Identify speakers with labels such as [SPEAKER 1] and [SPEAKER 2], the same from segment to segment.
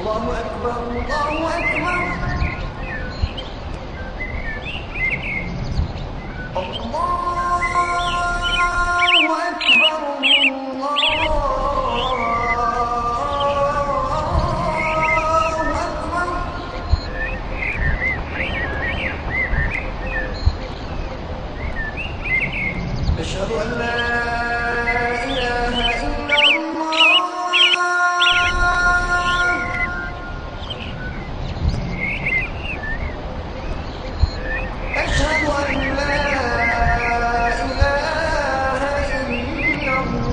[SPEAKER 1] الله أكبر الله أكبر أشهد أن لا إله إلا الله أشهد أن لا إله إلا الله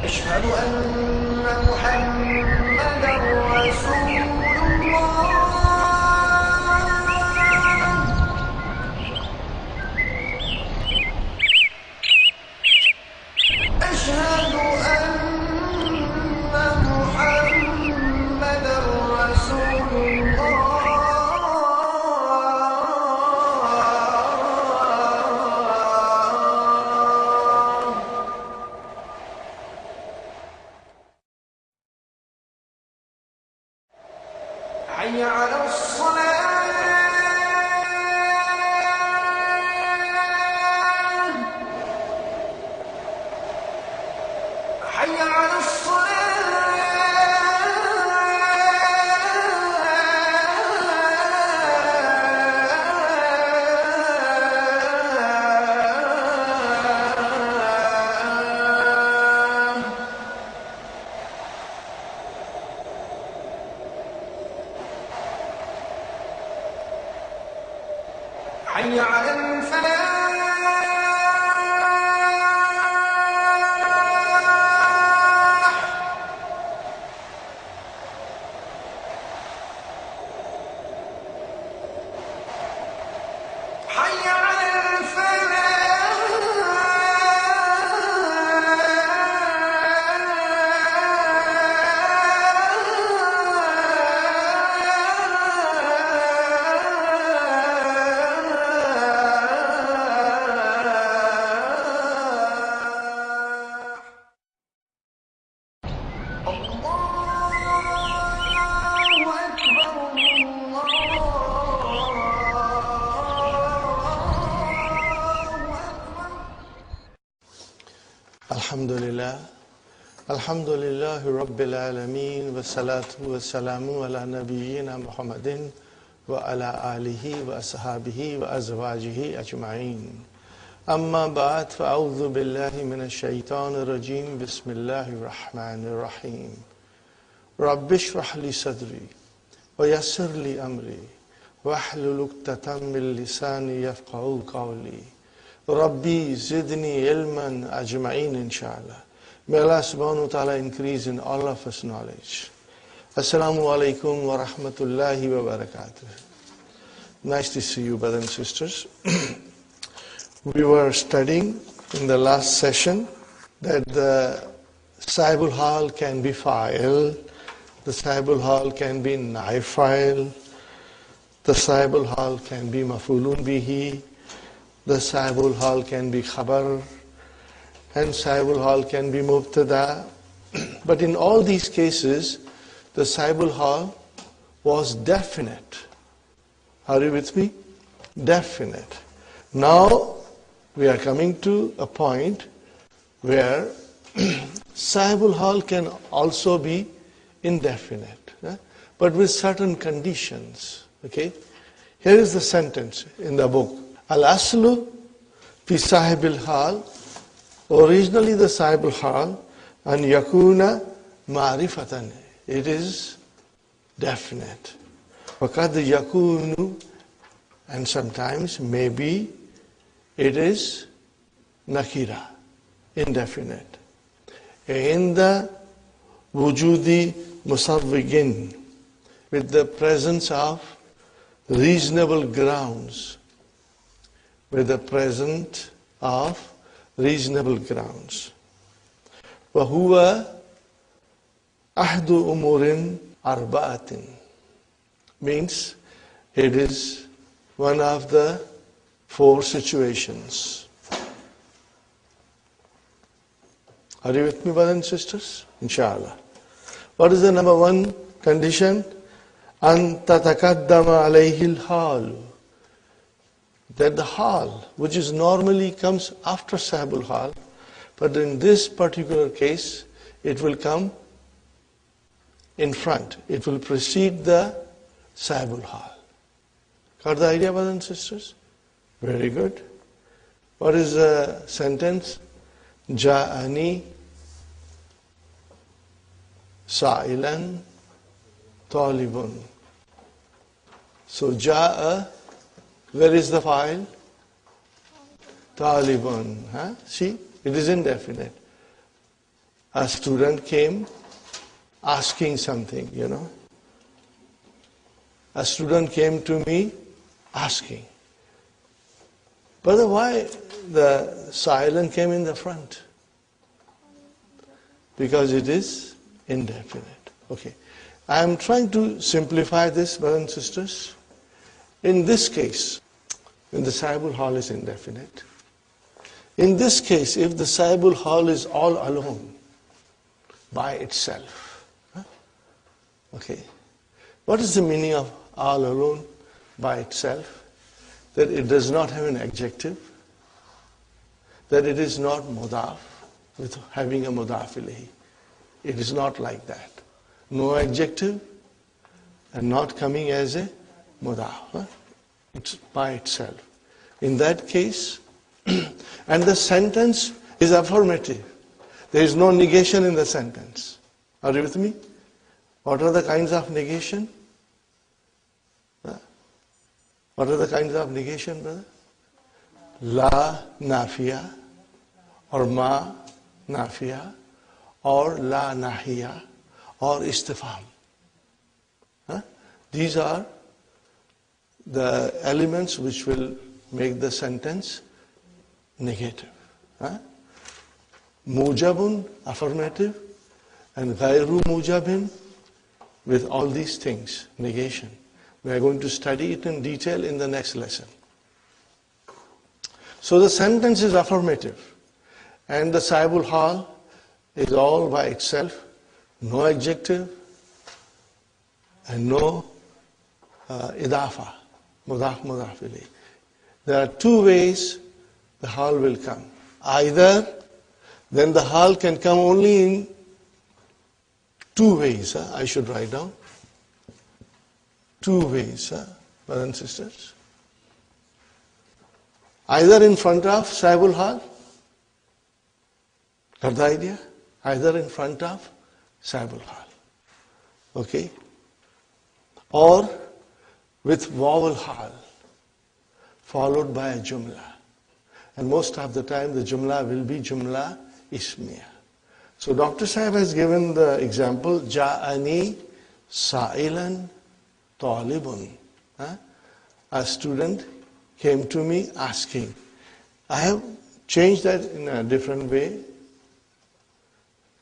[SPEAKER 1] أشهد أن محمدا رسول الله أشهد أن محمدا رسول الله حي على الصلاة حي على حي على الفلاح حي على
[SPEAKER 2] الحمد لله رب العالمين والصلاة والسلام على نبينا محمد وعلى آله وأصحابه وأزواجه أجمعين أما بعد فأعوذ بالله من الشيطان الرجيم بسم الله الرحمن الرحيم رب اشرح لي صدري ويسر لي أمري واحلل عقدة من لساني يفقهوا قولي ربي زدني علما أجمعين إن شاء الله. May Allah subhanahu wa ta'ala increase in all of us knowledge. Assalamu alaikum wa rahmatullahi wa barakatuh. Nice to see you, brothers and sisters. We were studying in the last session that the Sahibul Hal can be fa'il, the Sahibul Hal can be naib fa'il, the Sahibul Hal can be maf'ulun bihi, the Sahibul Hal can be khabar, and Sahibul Hal can be mubtada. But in all these cases, the Sahibul Hal was definite. Are you with me? Definite. Now, we are coming to a point where Sahibul Hal can also be indefinite, but with certain conditions. Okay? Here is the sentence in the book. Al-aslu fi Sahibil Hal. Originally the Sahibul Hal and yakuna ma'rifatan. It is definite. Waqad yakunu, and sometimes maybe it is nakira, indefinite. Inda wujudi musawwigin, with the presence of reasonable grounds. With the presence of reasonable grounds. وَهُوَ أَحْدُ أُمُورٍ أَرْبَعَةٍ, means it is one of the 4 situations. Are you with me, brothers and sisters? Inshallah. What is the number 1 condition? أن تتقدم عليه الحال. That the hal, which is normally comes after sahibul hal, but in this particular case, it will come in front. It will precede the sahibul hal. Got the idea, brothers and sisters? Very good. What is the sentence? Ja'ani sa'ilan talibun. So ja'a, where is the file? Talibun. Huh? See, it is indefinite. A student came asking something, A student came to me asking. But why the silent came in the front? Because it is indefinite. Okay. I am trying to simplify this, brothers and sisters. In this case, when the sahibul hal is indefinite, in this case, if the sahibul hal is all alone, by itself, okay, what is the meaning of all alone by itself? That it does not have an adjective, that it is not mudaf, with having a mudaf ilayhi. It is not like that. No adjective and not coming as a mudaf. It's by itself. In that case, and the sentence is affirmative. There is no negation in the sentence. Are you with me? What are the kinds of negation? What are the kinds of negation, brother? La nafiya, or ma nafiya, or la nahiya, or istifham. These are the elements which will make the sentence negative. Mujabun, affirmative, and ghayru mujabin, with all these things, negation. We are going to study it in detail in the next lesson. So the sentence is affirmative, and the sahibul hal is all by itself, no adjective, and no idafa, mudaf ilayh. There are 2 ways the hal will come. Either, then the hal can come only in 2 ways. I should write down. 2 ways, brothers and sisters. Either in front of sahibul hal. Got the idea? Either in front of sahibul hal. Okay? Or with vowel hal, followed by a jumla. And most of the time the jumla will be jumla ismiya. So Dr. Sahib has given the example, Ja'ani sa'ilan talibun. A student came to me asking. I have changed that in a different way.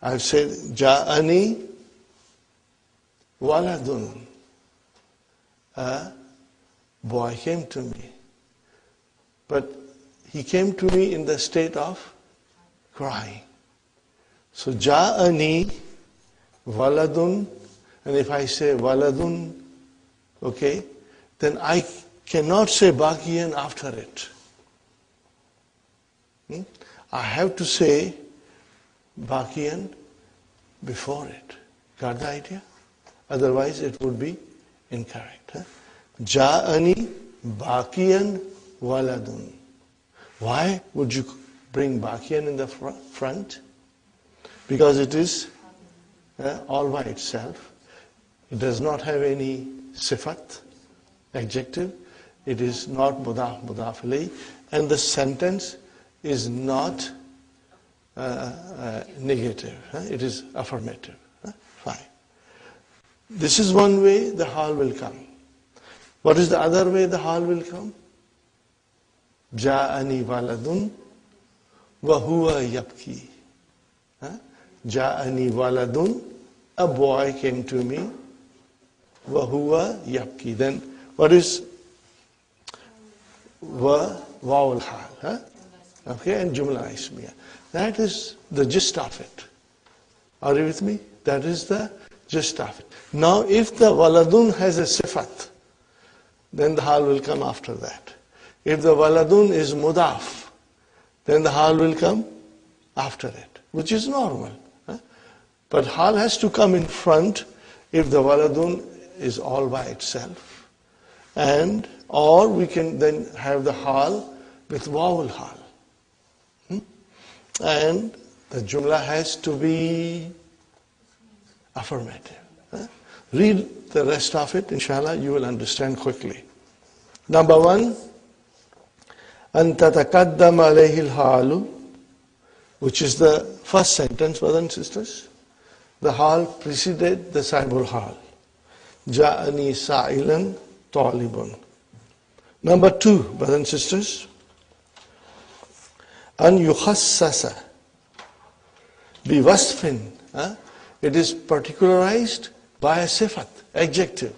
[SPEAKER 2] I've said, Ja'ani waladun. A boy came to me. But he came to me in the state of crying. So, Ja'ani waladun, and if I say waladun, okay, then I cannot say baqiyan after it. I have to say baqiyan before it. Got the idea? Otherwise it would be incorrect. Ja'ani baqiyan waladun. Why would you bring baqiyan in the front? Because it is all by itself. It does not have any sifat, adjective. It is not mudaf ilayh, and the sentence is not negative. It is affirmative. Fine. This is one way the hal will come. What is the other way the hal will come? Ja'ani waladun wa huwa yabki. Ja'ani waladun, a boy came to me, wa huwa yabki. Then what is wa vowel hal. Huh? Okay, and Jumla Ismiya. That is the gist of it. Are you with me? That is the gist of it. Now, if the waladun has a sifat, then the hal will come after that. If the waladun is mudaf, then the hal will come after it, which is normal. Huh? But hal has to come in front if the waladun is all by itself. And, or we can then have the hal with vowel hal. And the jumla has to be affirmative. Read the rest of it, inshallah, you will understand quickly. Number one, أن تتقدم عليه الحال, which is the first sentence, brothers and sisters. The hal preceded the sahibul hal. جاءني سائلا طالب. Number two, brothers and sisters, أن يخصص بوصف. It is particularized by a sifat, adjective.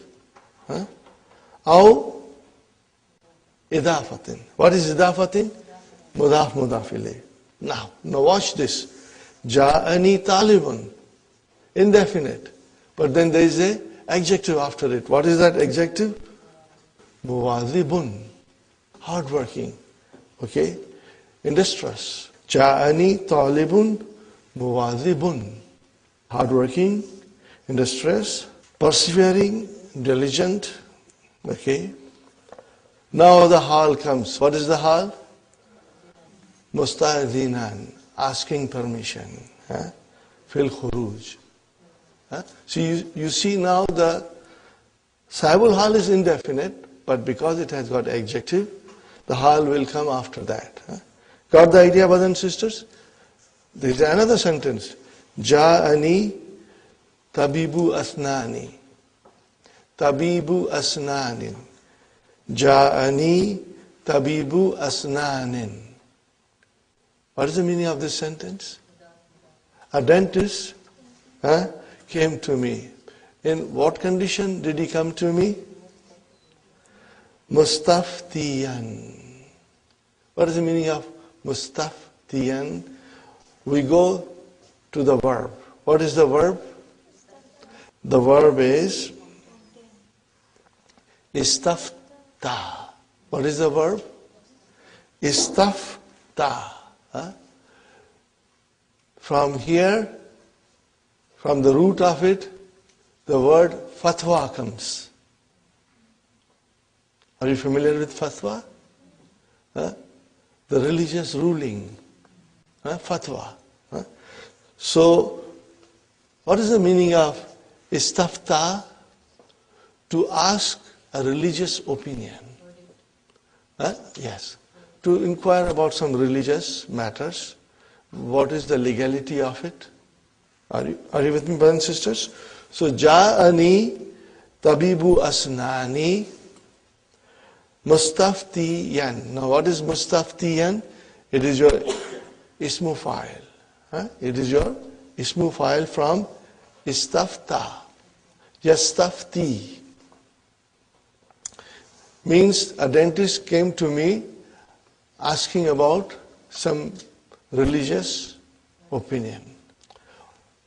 [SPEAKER 2] أو إضافة. What is إضافة? مضاف مضاف إليه. Now watch this. جاءني طالب. Indefinite. But then there is a adjective after it. What is that adjective? مواظب. Hardworking. Okay? Industrious. جاءني طالب مواظب. Hardworking, industrious, persevering, diligent. Okay? Now the hal comes. What is the hal? Musta'adhinan, asking permission. Fil khuruj. So you see now the sahibul hal is indefinite, but because it has got adjective, the hal will come after that. Got the idea, brothers and sisters? There is another sentence. Ja'ani tabibu asnani. Tabibu asnanin. Ja'ani tabibu asnanin. What is the meaning of this sentence? A dentist came to me. In what condition did he come to me? Mustaftiyan. What is the meaning of mustaftiyan? We go to the verb. What is the verb? The verb is istafta. What is the verb? Istafta. From here, from the root of it, the word fatwa comes. Are you familiar with fatwa? The religious ruling. Fatwa. So, what is the meaning of istafta? To ask a religious opinion. Yes. To inquire about some religious matters. What is the legality of it? Are you with me, brothers and sisters? So, ja'ani tabibu asnani mustaftiyan. Now, what is mustaftiyan? It is your ismu fa'il. It is your ismu fa'il from istafta. Yastafti. Means a dentist came to me asking about some religious opinion.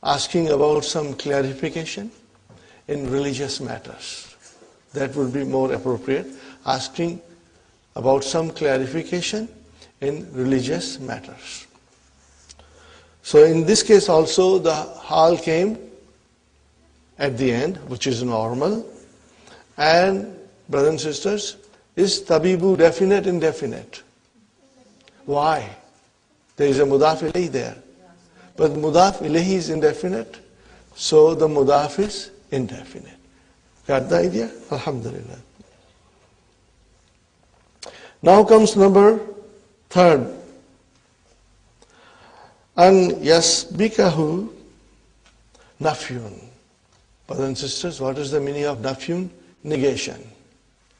[SPEAKER 2] Asking about some clarification in religious matters. That would be more appropriate. Asking about some clarification in religious matters. So in this case also the hal came at the end, which is normal. And brothers and sisters, is tabibu definite, indefinite? Why? There is a mudaf ilayhi there. But mudaf ilayhi is indefinite, so the mudaf is indefinite. Got the idea? Alhamdulillah. Now comes number third. An yasbikahu nafyun. Brothers and sisters, what is the meaning of nafyun? Negation.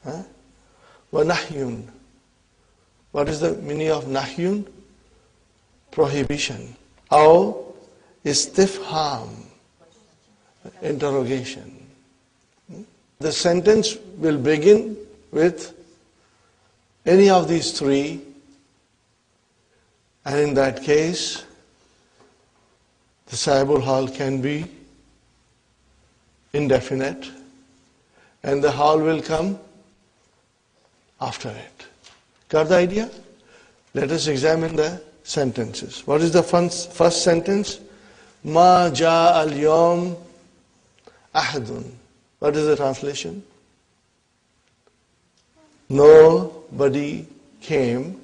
[SPEAKER 2] Wa nahyun. What is the meaning of nahyun? Prohibition. Aw istifham. Interrogation. The sentence will begin with any of these three, and in that case, the Sahibul Hal can be indefinite, and the Hal will come after it. Got the idea? Let us examine the sentences. What is the first sentence? Ma ja al yom ahadun. What is the translation? Nobody came.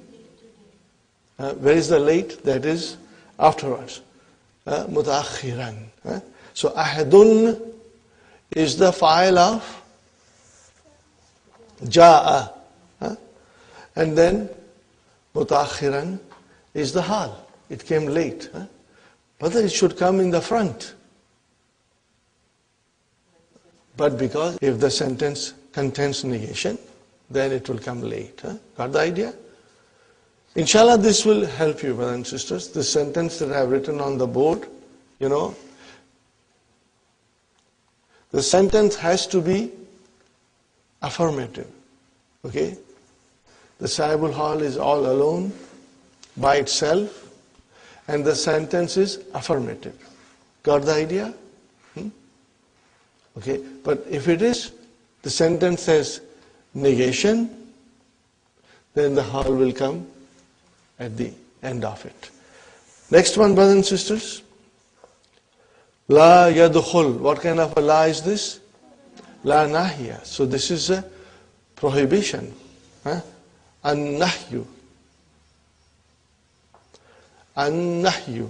[SPEAKER 2] Where is the late? That is afterwards. Mutaakhiran. So ahadun is the file of ja'a. And then mutaakhiran is the hal. It came late. But it should come in the front. But because if the sentence contains negation, then it will come late. Got the idea? Inshallah, this will help you, brothers and sisters. The sentence that I have written on the board, the sentence has to be affirmative. Okay? The Sahibul Hal is all alone, by itself, and the sentence is affirmative. Got the idea? Okay, but if it is, the sentence says negation, then the Hal will come at the end of it. Next one, brothers and sisters. La yadkhul. What kind of a la is this? La nahiya. So this is a prohibition. An-nahyu. An-nahyu.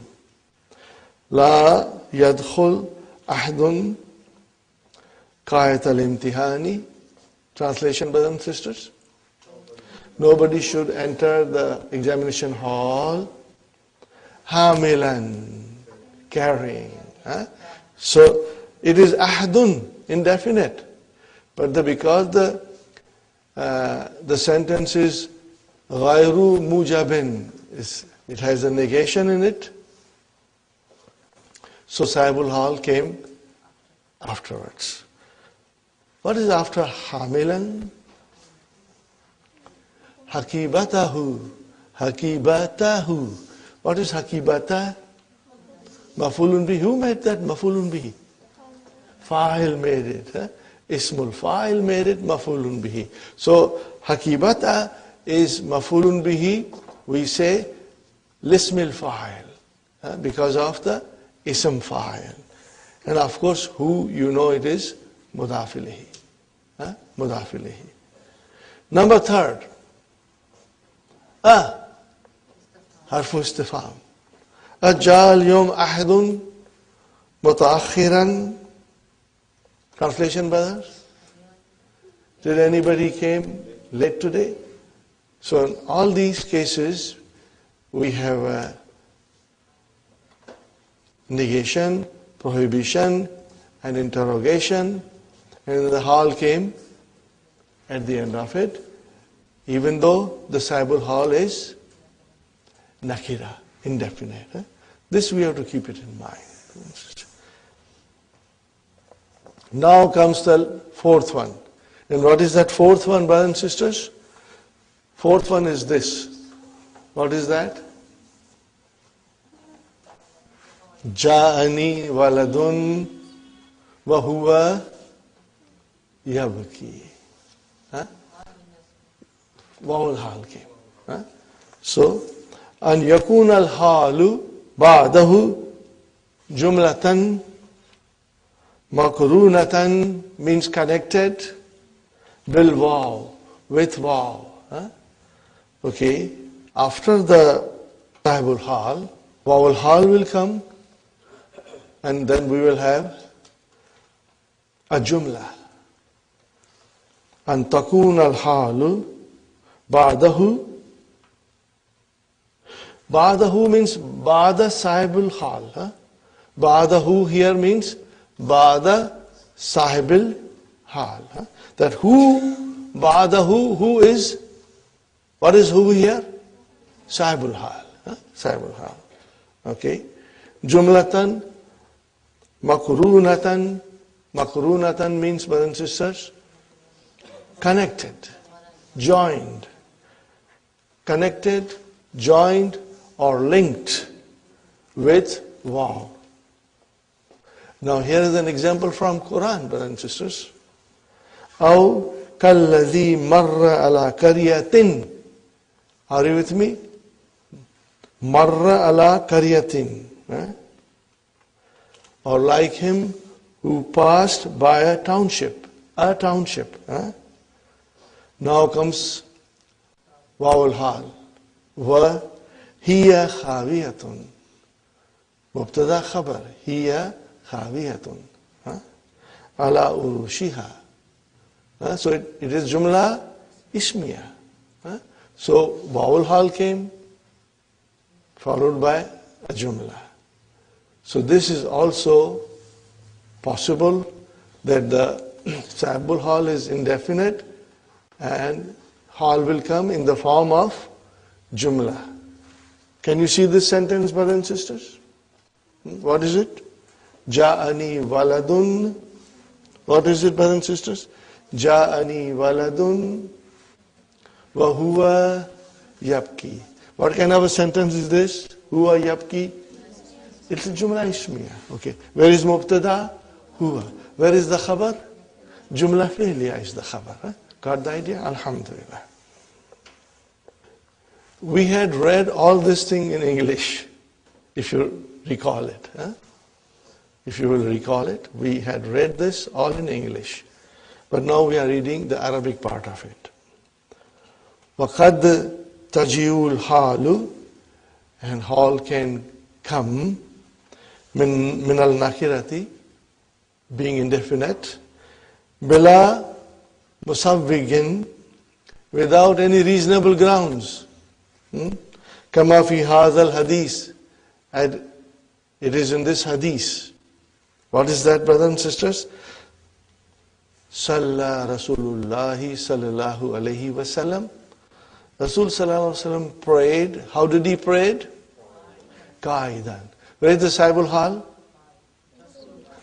[SPEAKER 2] La yadkhul ahadun qa'at al-imtihani. Translation, brothers and sisters. Nobody should enter the examination hall hamilan, carrying. So it is ahadun, indefinite. But because the sentence is ghayru mujabin, it has a negation in it. So Sahibul Hal came afterwards. What is after hamilan? Hakibatahu. Hakibatahu. What is hakibata? Mafulun bihi. Who made that mafulun bihi? Fa'il made it. Ismul fa'il made it mafulun bihi. So hakibata is mafulun bihi. We say lismil fa'il because of the ism fa'il. And of course, who it is mudaf ilayhi. Mudaf ilayhi. Number third. Harfu istifham. Ajal yom ahadun mutaakhiran. Translation, brothers? Did anybody came late today? So in all these cases, we have negation, prohibition, and interrogation, and the Hal came at the end of it, even though the Sahibul Hal is nakira, indefinite. This we have to keep it in mind. Now comes the fourth one. And what is that fourth one, brothers and sisters? Fourth one is this. What is that? Ja'ani waladun wa huwa yabki. Wawul hal came. So, an yakun al halu ba'dahu jumlatan makrunatan means connected bil waw, with waw. Okay, after the Sahibul Hal, Wawul Hal will come, and then we will have a jumla. An takun al halu ba'dahu. Ba'dahu means ba'da Sahibul Hal. Ba'dahu here means ba'da Sahibul Hal. That who, ba'dahu, who is, what is who here? Sahibul Hal. Sahibul Hal. Okay. Jumlatan, makrunatan. Makrunatan means, brothers and sisters, connected, joined. connected, joined, or linked with waw. Now here is an example from Quran, brothers and sisters. أو كالذي مر على قرية. Are you with me? مر على قرية. Or like him who passed by a township. A township. Now comes واو الحال. وهي خاوية. مبتدا خبر. هي خاوية. على عروشها. So it is jumla ismiya. So vowel hal came followed by a jumla. So this is also possible that the sabul hal is indefinite and hal will come in the form of jumla. Can you see this sentence, brothers and sisters? What is it? Ja'ani waladun. What is it, brothers and sisters? Ja'ani waladun wa huwa yabki. What kind of a sentence is this? Huwa yabki? It's a jumla ismiya. Okay. Where is mubtada? Huwa. Where is the khabar? Jumla fi'liya is the khabar. Got the idea? Alhamdulillah. We had read all this thing in English, if you recall it. If you will recall it, we had read this all in English. But now we are reading the Arabic part of it. وَقَدْ تَجِيُّ الْحَالُ. And hal can come min al-nakirati, being indefinite, bila musawwigin, without any reasonable grounds. Kama fi hadha al-hadith. And it is in this hadith. What is that, brothers and sisters? Salla Rasulullahi sallallahu alayhi wa sallam. Rasul sallallahu alayhi wa sallam prayed. How did he pray? Qaidan. Where is the Saibul Hal?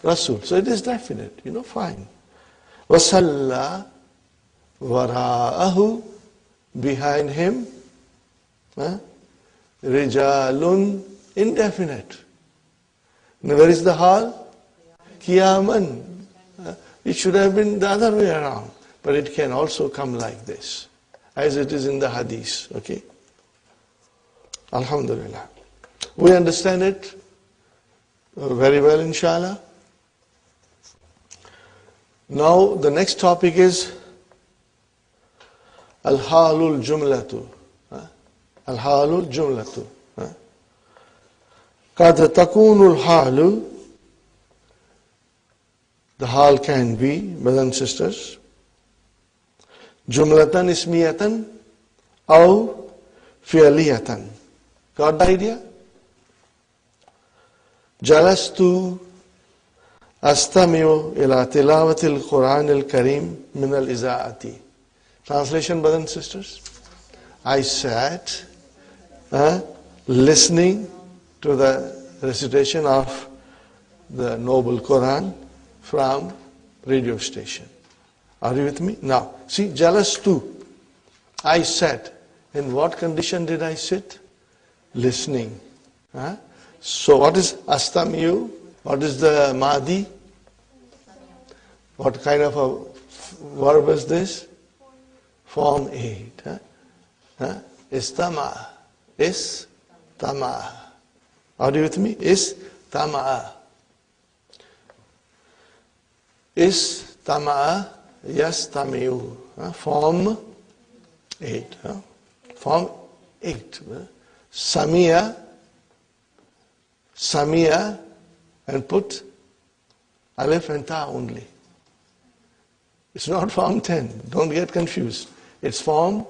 [SPEAKER 2] Rasul. So it is definite, fine. Wasalla wara'ahu, behind him. Rijalun, indefinite. Now where is the Hal? Qiyaman. It should have been the other way around. But it can also come like this, as it is in the hadith. Okay? Alhamdulillah. We understand it very well, inshallah. Now the next topic is Al-Halul Jumlatu. Al-Halul Jumlatu. Qad takunul halu. The hal can be, brothers and sisters, jumlatan ismiyatan aw fi'liyatan. Got the idea? Jalastu astami'u ila tilawati al-Quran al-Karim min al-iza'ati. Translation, brothers and sisters. I sat listening to the recitation of the noble Quran from radio station. Are you with me? Now, see, jalastu. I sat. In what condition did I sit? Listening. So what is astamiu? What is the madi? What kind of a verb is this? Form 8. Istama. Istama. Are you with me? Istama. Istama'a yastami'u. Form 8. Form 8. Samia, and put alif and ta only. It's not form 10. Don't get confused. It's form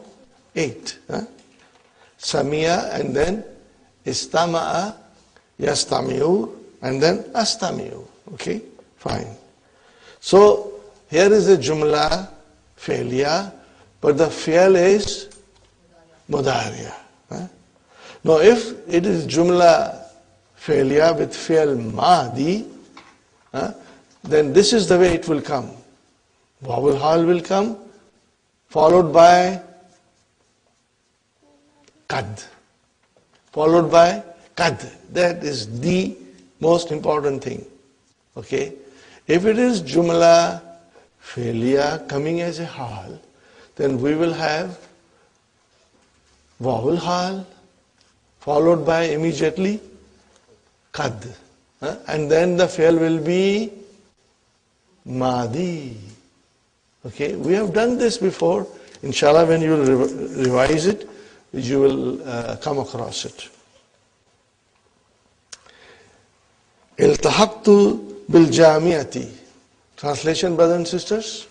[SPEAKER 2] 8. Samia, and then istama'a yastami'u, and then astami'u. Okay? Fine. So, here is a jumla fi'liya, but the fi'l is mudariya. Now, if it is jumla fi'liya with fi'l madi, then this is the way it will come. Wawul hal will come, followed by qad. Followed by qad. That is the most important thing. Okay? If it is jumla fi'liya coming as a hal, then we will have vowel hal followed by immediately qad. And then the fi'l will be madi. Okay? We have done this before. Inshallah, when you revise it, you will come across it. Iltahaqtu bil jamiati. Translation, brothers and sisters.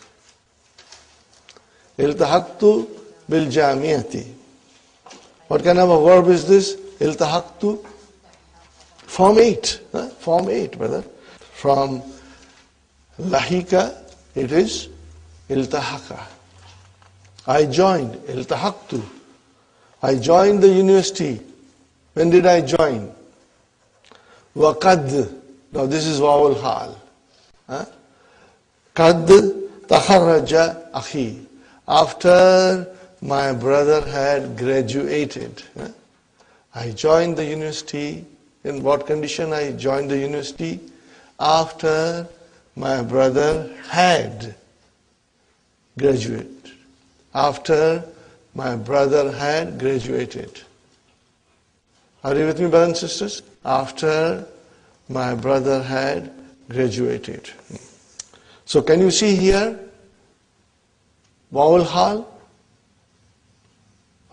[SPEAKER 2] Iltahaqtu bil jamiati. What kind of a verb is this? Iltahaqtu. Form 8. Form 8, brother. From lahika, it is iltahaqa. I joined. Iltahaqtu. I joined the university. When did I join? Waqad. Now this is vowel hal. Qad takharraja akhi. After my brother had graduated. I joined the university. In what condition I joined the university? After my brother had graduated. After my brother had graduated. Are you with me, brothers and sisters? After my brother had graduated. So can you see here? Vowel hal.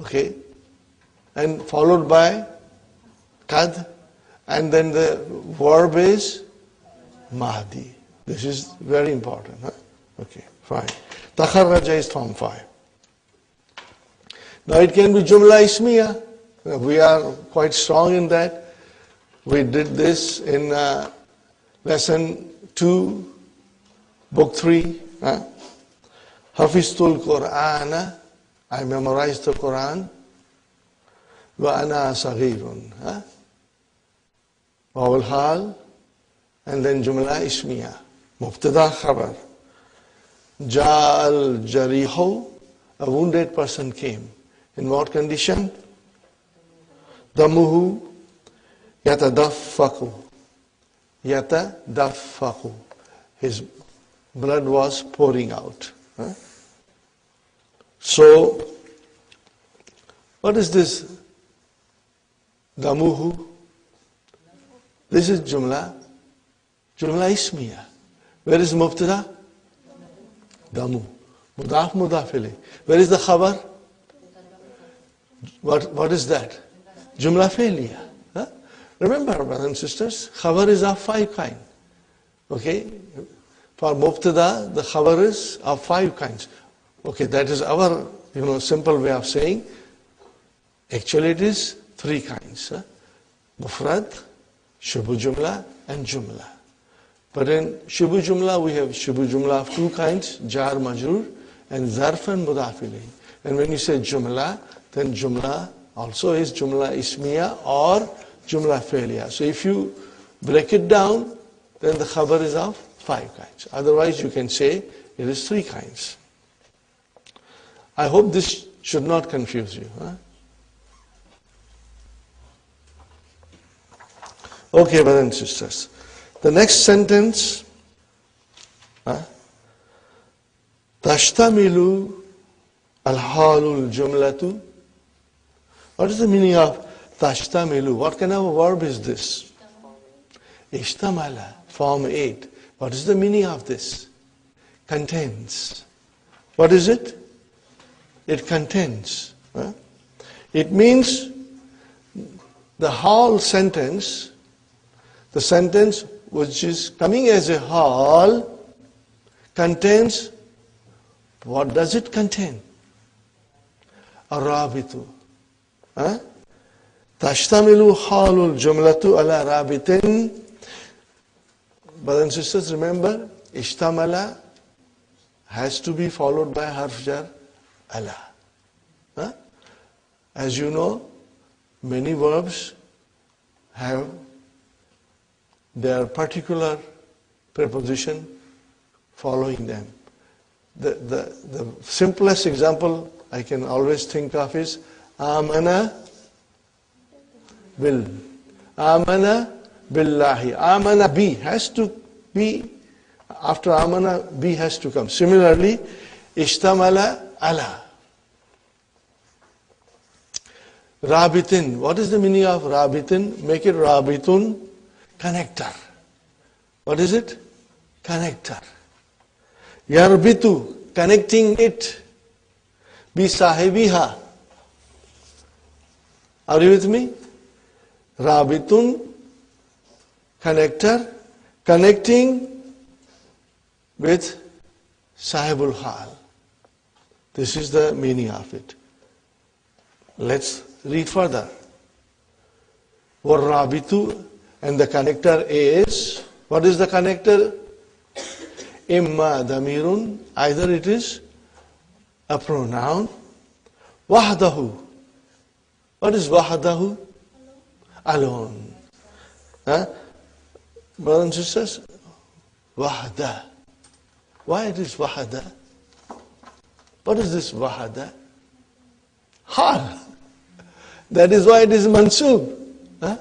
[SPEAKER 2] Okay. And followed by qad. And then the verb is mahdi. This is very important. Okay, fine. Takharraja is form 5. Now it can be jumla ismiya. We are quite strong in that. We did this in lesson 2, book 3. Hafiztul Qur'ana. I memorized the Quran. Wa ana saghirun. Vowel hal. And then jumla ismiya. Mubtada khabar. Ja'al jarihu. A wounded person came. In what condition? Damuhu yatadaffaku. Yatadaffaku. His blood was pouring out. So, what is this? Damuhu. This is jumla ismiya. Where is mubtada? Damu. Mudaf mudaf ilayh. Where is the khabar? What is that? Jumla fi'liya. Remember, brothers and sisters, khabar is of 5 kinds. Okay? For mubtada, the khabar is of 5 kinds. Okay, that is our simple way of saying. Actually, it is 3 kinds. Mufrad, shubu jumla, and jumla. But in shubu jumla, we have shubu jumla of 2 kinds, jar majrur, and zarf and mudaf ilayh. And when you say jumla, then jumla also is jumla ismiya or jumla fi'liya. So if you break it down, then the khabar is of 5 kinds. Otherwise, you can say it is 3 kinds. I hope this should not confuse you. Okay, brothers and sisters. The next sentence, tashtamilu al-halul jumlatu. What is the meaning of tashtamilu? What kind of a verb is this? Ishtamala, form 8. What is the meaning of this? Contains. What is it? It contains. It means the whole sentence, the sentence which is coming as a whole, contains, what does it contain? Arabitu. Tashtamilu halul jumlatu ala rabitin. Brothers and sisters, remember, ishtamala has to be followed by harf jar ala. As you know, many verbs have their particular preposition following them. The simplest example I can always think of is amana will. Amana billahi. Amana bi has to be, after amana bi has to come. Similarly, ishtamala ala. Rabitin. What is the meaning of rabitin? Make it rabitun, connector. What is it? Connector. Yarbitu, connecting it. Bisahibiha. Are you with me? Rabitun, connector, connecting with sahibul hal. This is the meaning of it. Let's read further. Warrabitu, and the connector is, what is the connector? Imma damirun, either it is a pronoun. Wahdahu. What is wahdahu? Alone. Huh? Brothers and sisters, wahda. Why it is wahda? What is this wahda? Hal. That is why it is mansub. Huh?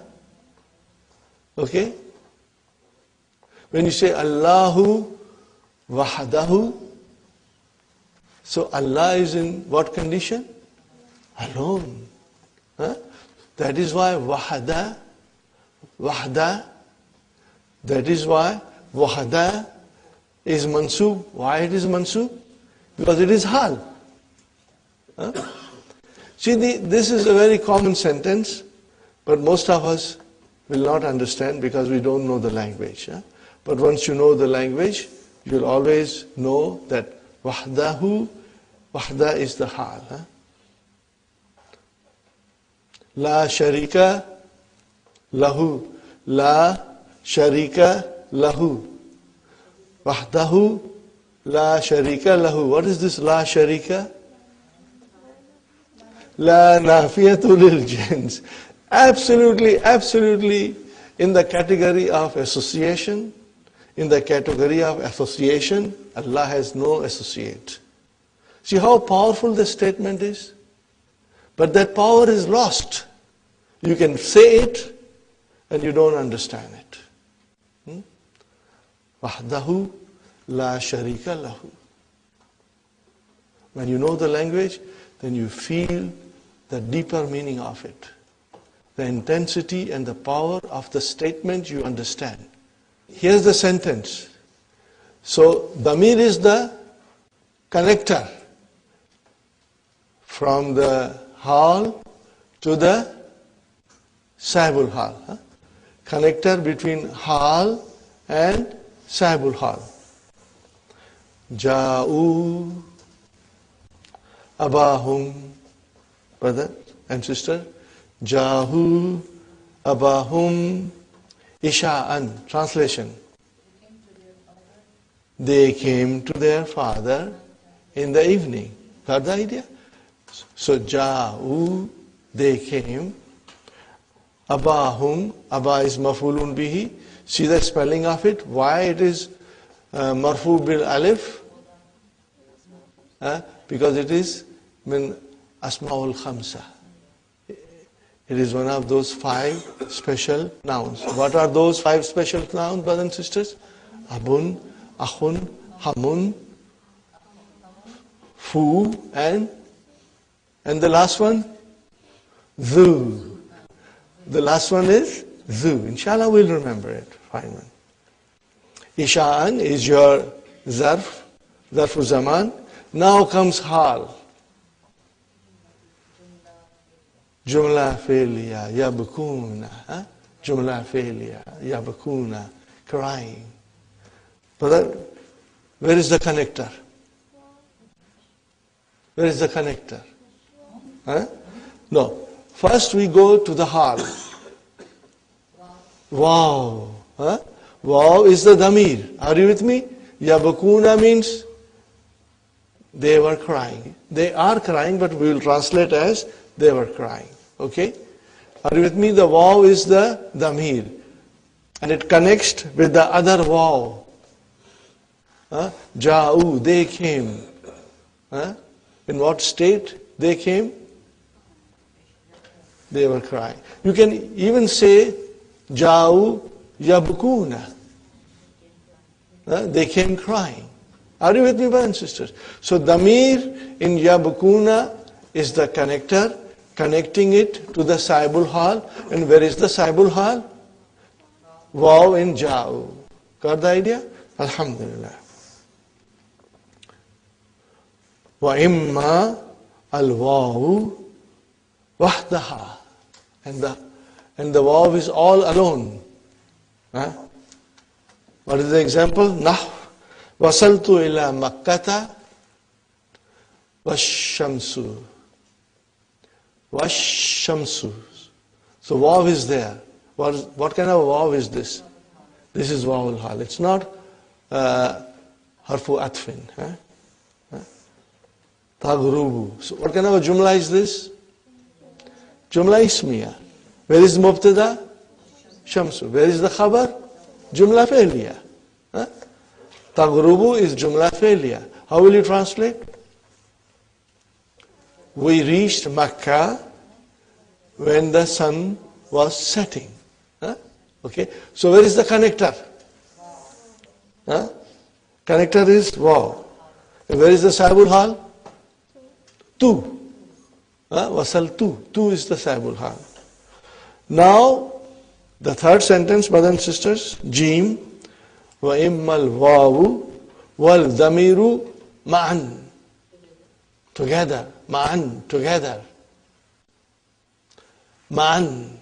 [SPEAKER 2] Okay? When you say Allahu wahdahu, so Allah is in what condition? Alone. Huh? That is why wahda, that is why wahda is mansub. Why it is mansub? Because it is hal. Huh? See, this is a very common sentence, but most of us will not understand because we don't know the language. Huh? But once you know the language, you'll always know that wahda is the hal. Huh? La sharika lahu. La sharika lahu. Wahdahu la sharika lahu. What is this la sharika? La nafiyatu lil jins. Absolutely in the category of association. In the category of association, Allah has no associate. See how powerful the statement is? But that power is lost. You can say it and you don't understand it. Wahdahu la sharika lahu. When you know the language, then you feel the deeper meaning of it. The intensity and the power of the statement you understand. Here's the sentence. So, damir is the connector from the hal to the sahibul hal. Huh? Connector between hal and sahibul hal. Ja'u abahum. Brother and sister. Ja'u abahum isha'an. Translation. They came to their father in the evening. Got the idea? So, ja'u, they came. Abahum, Abba is mafulun bihi. See the spelling of it? Why it is marfu bil alif? Because it is min asma'ul khamsa. It is one of those 5 special nouns. What are those 5 special nouns, brothers and sisters? Abun, akhun, hamun, fu, and the last one? Zu. The last one is zu. Inshallah we'll remember it. Fine one. Isha'an is your zarfu zaman. Now comes hal. Jumla fi'liya, yabkuna. Jumla fi'liya, yabkuna. Crying. Brother, where is the connector? Where is the connector? No. First we go to the hal. Wow. Wow is the damir. Are you with me? Yabkuna means they were crying. They are crying, but we will translate as they were crying. Okay? Are you with me? The wow is the damir. And it connects with the other wow. Ja'u, they came. In what state they came? They were crying. You can even say, Jau yabkuna. They came crying. Are you with me, brothers and sisters? So damir in yabkuna is the connector, connecting it to the saibul hal. And where is the saibul hal? Waw in jau. Got the idea? Alhamdulillah. Wa imma al-waw wahdaha. And the waw is all alone. What is the example? Nah. Wasaltu ila Makkata washamsu. Washamsu. So waw is there. What kind of waw is this? This is waw al-hal. It's not harfu atfin. Taghrubu. So what kind of a jumla is this? Jumla ismiya. Where is mubtada? Shamsu. Where is the khabar? Jumla failure. Taghrubu is jumla failure. How will you translate? We reached Makkah when the sun was setting. Okay. So where is the connector? Connector is waw. Where is the saibul hal? Tu. Wasal tu. Tu is the saibul hal. Now, the third sentence, brothers and sisters, Jim, wa immal wawu wal damiru ma'an. Together. Ma'an. Together. Ma'an.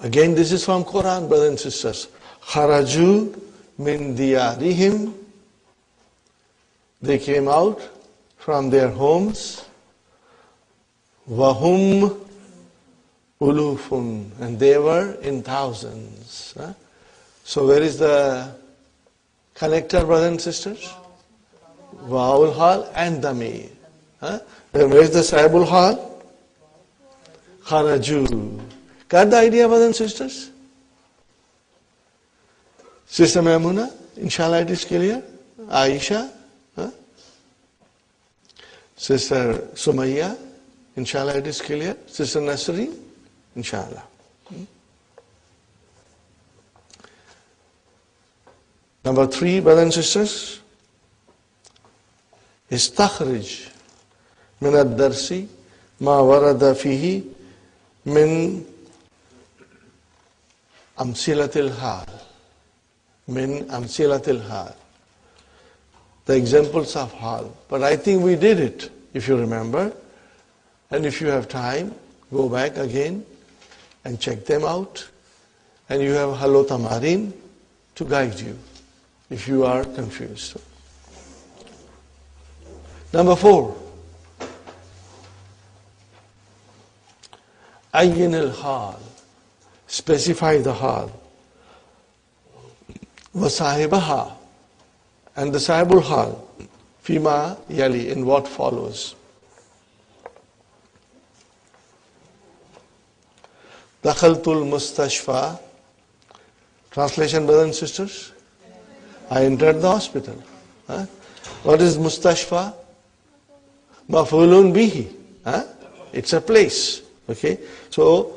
[SPEAKER 2] Again, this is from Quran, brothers and sisters. Kharaju min diyarihim. They came out from their homes. Wahum ulufun. And they were in thousands. So where is the connector, brothers and sisters? Wa'ul hal and damir. Where is the saibul hal? Kharaju. Got the idea, brothers and sisters? Sister Maimuna, inshallah it is clear. Aisha, Sister Sumayya, inshallah it is clear. Sister Nasri, inshallah. Number 3, brothers and sisters, istakhrij min ad-darsi ma warada fihi min amsilatil hal. Min amsilatil hal. The examples of hal. But I think we did it, if you remember. And if you have time, go back again and check them out. And you have Halo Tamarin to guide you if you are confused. Number 4. Ayyin al-hal. Specify the hal. Wasahibaha. And the sahibul hal. Fima yali, in what follows. Dakhaltul mustashfa. Translation, brothers and sisters? I entered the hospital. What is mustashfa? Mafulun bihi. It's a place. Okay. So,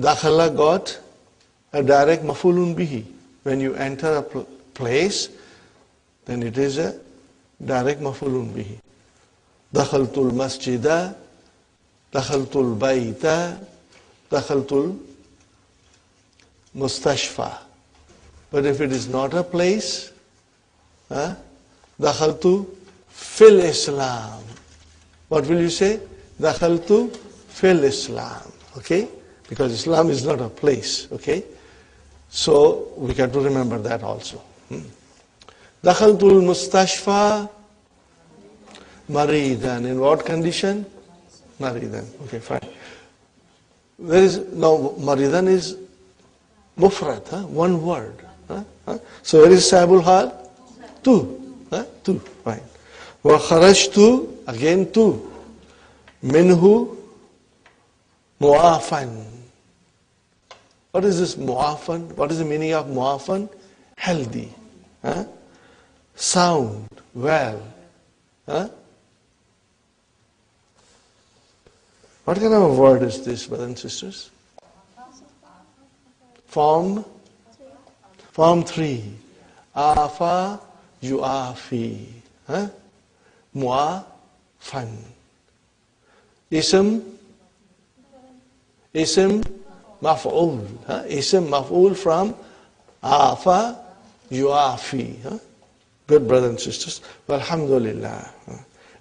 [SPEAKER 2] dakhala got a direct mafulun bihi. When you enter a place, then it is a direct mafulun bihi. Dakhaltul masjida, dakhaltul bayta, dakhaltul mustashfa. But if it is not a place, dakhaltu fil Islam. What will you say? Dakhaltu fil Islam. Okay? Because Islam is not a place. Okay? So we have to remember that also. Dakhaltul mustashfa maridan. In what condition? Maridan. Okay, fine. There is now maridan is mufrad, one word. So where is saibul hal? Tu. Tu. Fine. Wa kharajtu, again tu. Minhu mu'afan. What is this mu'afan? What is the meaning of mu'afan? Healthy. Sound. Well. What kind of a word is this, brothers and sisters? Form 3. Afa yuafi. Mu'afan. Ism maf'ul. Ism maf'ul from afa yuafi. Good brothers and sisters. Alhamdulillah.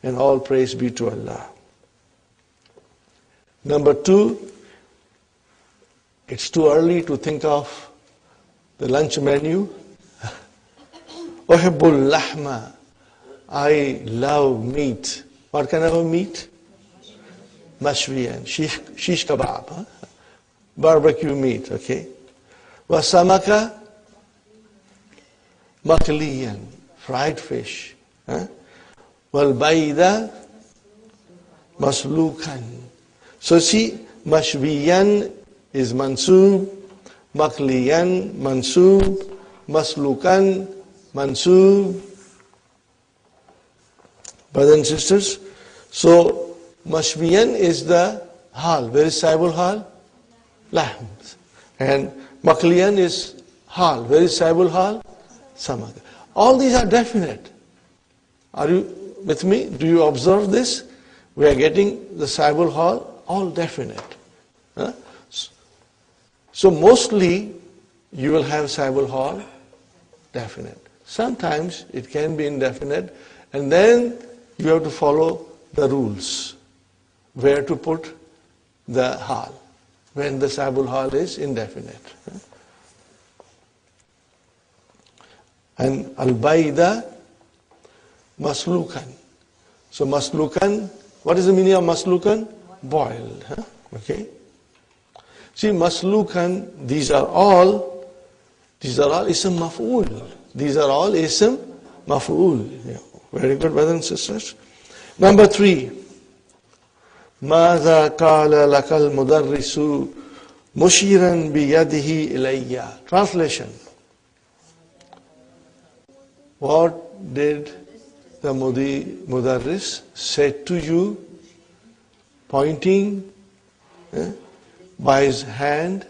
[SPEAKER 2] And all praise be to Allah. Number 2, it's too early to think of the lunch menu. Uhibbul lahma. I love meat. What kind of a meat? Mashwiyan. Shish kebab. Barbecue meat, okay. Wasamaka makliyan. Fried fish. Wal baida maslukan. So see, mashwiyan is mansoob, makliyan mansoob, maslukan mansoob. Brothers and sisters, so mashwiyan is the hal. Where is sahibul hal? Lahm. And makliyan is hal. Where is sahibul hal? Samaka. All these are definite. Are you with me? Do you observe this? We are getting the sahibul hal all definite. So mostly you will have sahibul hal definite. Sometimes it can be indefinite, and then you have to follow the rules where to put the hal when the sahibul hal is indefinite. And al-baida maslukan. So maslukan, what is the meaning of maslukan? Boiled. Okay. See, maslukan, these are all ism maf'ul. These are all ism maf'ul. Yeah. Very good, brothers and sisters. Number 3. ماذا قال لك المدرس مشيرا بيده إلي. Translation. What did the mudarris say to you, pointing by his hand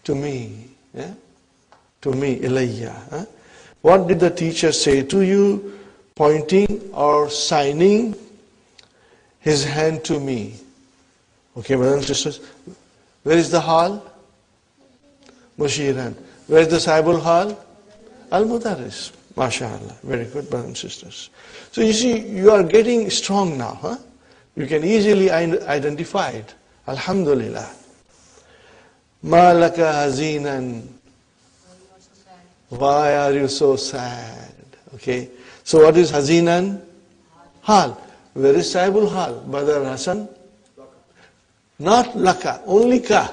[SPEAKER 2] to me? To me, ilayya. What did the teacher say to you, pointing or signing his hand to me? Okay, brothers and sisters. Where is the hal? Mushiran. Where is the sahibul hal? Al-mudarris. MashaAllah. Very good, brothers and sisters. So you see, you are getting strong now. You can easily identify it. Alhamdulillah. Ma laka hazinan. Why are you so sad? Okay. So what is hazinan? Hal. Where is sahibul hal? Brother Hassan? Not laka, only ka.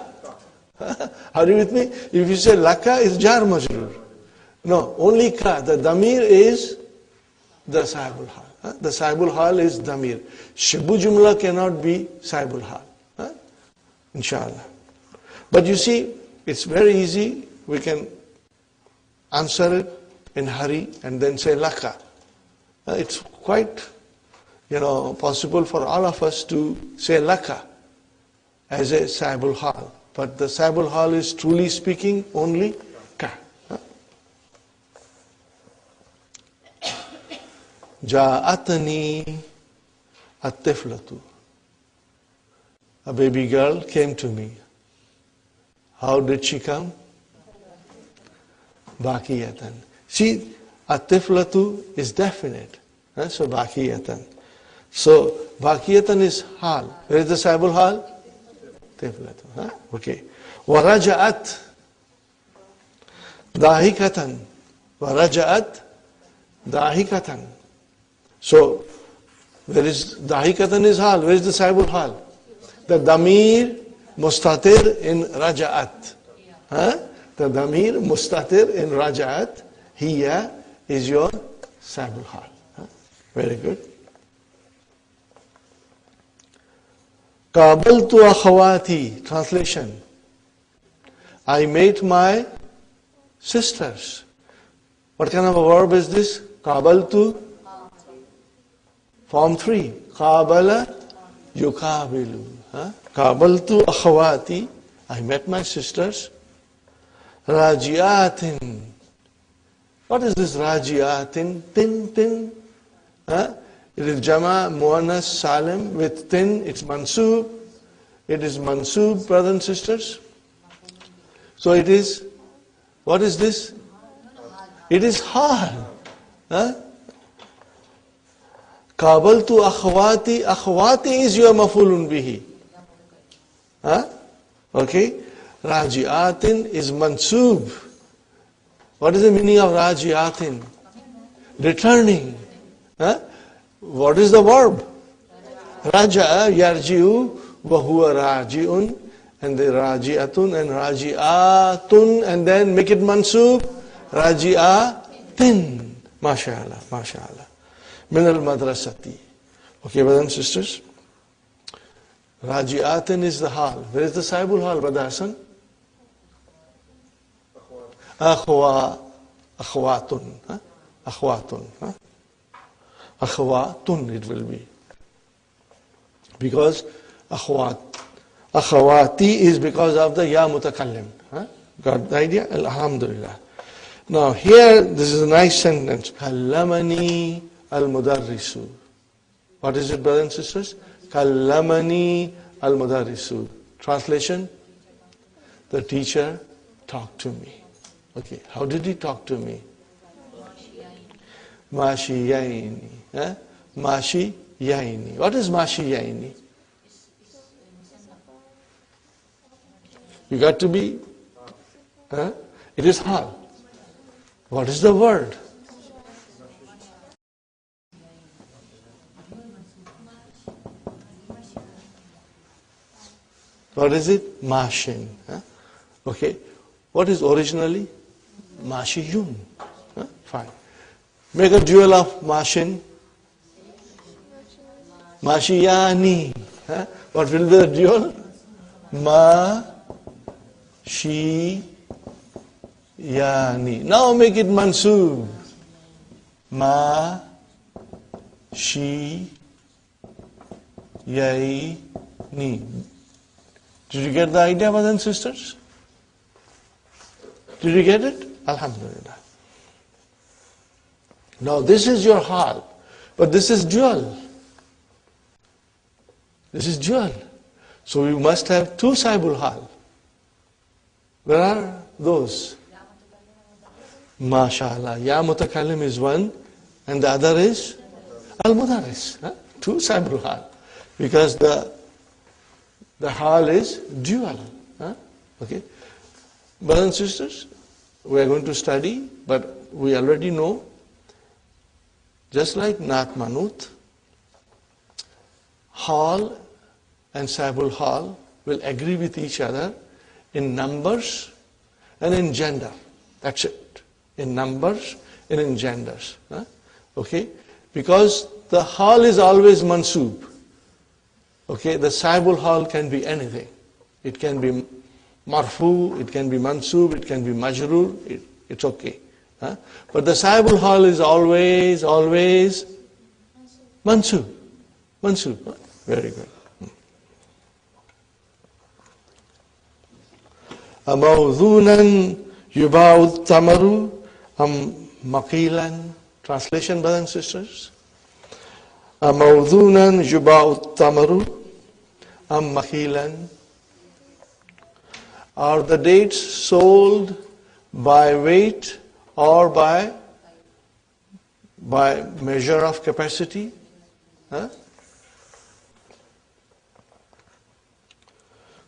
[SPEAKER 2] Are you with me? If you say laka, it's jar majrur. No, only ka. The damir is the sahibul hal. The sahibul hal is damir. Shibu jumla cannot be sahibul hal. Inshallah. But you see, it's very easy. We can answer it in hurry and then say laka. It's quite, possible for all of us to say laka as a sahibul hal. But the sahibul hal is truly speaking only ka. Ja'atani at-tiflatu. A baby girl came to me. How did she come? Baqiyatan. See, at-tiflatu is definite. So baqiyatan. So baqiyatan is hal. Where is the sahibul hal? Tiflatu. Okay. Waraja'at dahikatan. Waraja'at dahikatan. So, where is dahikatan is hal? Where is the sahibul hal? The damir mustatir in raja'at. The damir mustatir in raja'at. Hiya is your sahibul hal. Very good. Qabaltu akhawati. Translation. I met my sisters. What kind of a verb is this? Qabaltu. Form 3. Qabala yukabilu. Kabaltu akhawati. I met my sisters. Rajiatin. What is this rajiatin? Tin. It is jama muannas salim with tin. It's mansoob. It is mansoob, brothers and sisters. So it is, what is this? It is hal. Kabaltu akhawati. Akhawati is your mafulun bihi. Okay. Rajiatin is mansoob. What is the meaning of rajiatin? Returning. What is the verb? Raja'a yarji'u wa huwa raji'un, and the raji'atun and raji'atun, and then make it mansoob. Raji'atin. MashaAllah. Min al-madrasati. Okay, brothers and sisters. Raji'atin is the hal. Where is the sahibul hal, Brother Hassan? Akhwatun. Akhwatun it will be. Because akhwati is because of the ya mutakallim. Got the idea? Alhamdulillah. Now here, this is a nice sentence. Kallamani al-mudarrisu. What is it, brothers and sisters? Kallamani al-mudarrisu. Translation? The teacher talked to me. Okay, how did he talk to me? Mashiyaini. Mashiyaini. What is mashiyaini? You got to be, it is hal. What is the word? What is it? Mashin. Okay. What is originally? Mashiyun. Fine. Make a dual of mashin. Mashiyani. What will be the dual? Mashiyani. Now make it mansoob. Mashiyani. Did you get the idea, brothers and sisters? Did you get it? Alhamdulillah. Now this is your hal, but this is dual. This is dual. So we must have two sahibul hal. Where are those? MashaAllah. Ya mutakallim is one, and the other is al-mudarris. Two sahibul hal. Because the hal is dual. Okay. Brothers and sisters, we are going to study, but we already know, just like Naat Manut, hal and sahibul hal will agree with each other in numbers and in gender. That's it. In numbers and in genders. Okay? Because the hal is always mansoob. Okay? The sahibul hal can be anything. It can be marfu, it can be mansoob, it can be majroor, it's okay. But the sahibul hal is always mansoob. Mansoob. Very good. Amawdhunan yuba'u tamaru am maqilan. Translation, brothers and sisters. Amawdhunan yuba'u tamaru am maqilan. Are the dates sold by weight or by measure of capacity?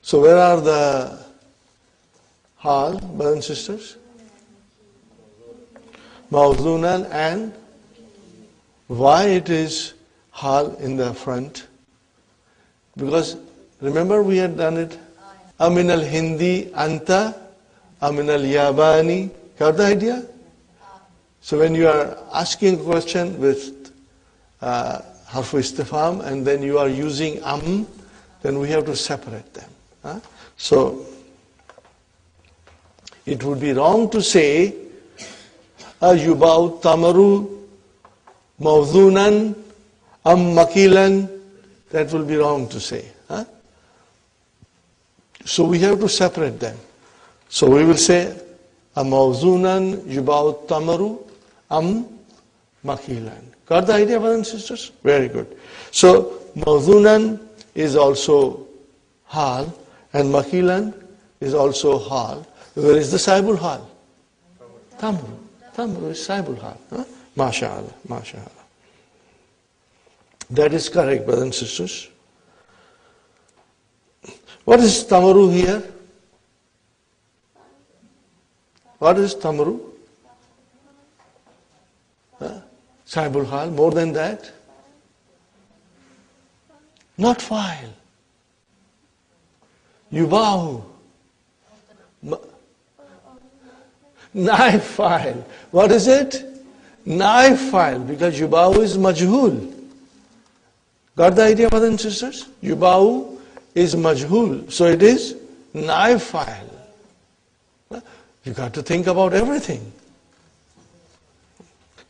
[SPEAKER 2] So where are the hal, brothers and sisters? Mawzunan, and why it is hal in the front? Because remember we had done it. Amin al-Hindi anta, Amin al-Yabani. Got the idea? So when you are asking a question with harfu istifham and then you are using then we have to separate them. So it would be wrong to say yuba'u tamaru mawdhunan am makilan That will be wrong to say. Huh? So we have to separate them. So we will say, Amawzunan yubaut tamaru am makilan. Got the idea, brothers and sisters? Very good. So mawzunan is also hal, and makilan is also hal. Where is the saibul hal? Tamru. Tamru is saibul hal. Huh? MashaAllah, MashaAllah. That is correct, brothers and sisters. What is tamaru here? What is tamaru? Saibul hal. More than that? Not file. Yubahu. Naib file. What is it? Naib file. Because yubahu is majhul. Got the idea, brothers and sisters? Yubahu is majhul. So it is naib file. You got to think about everything.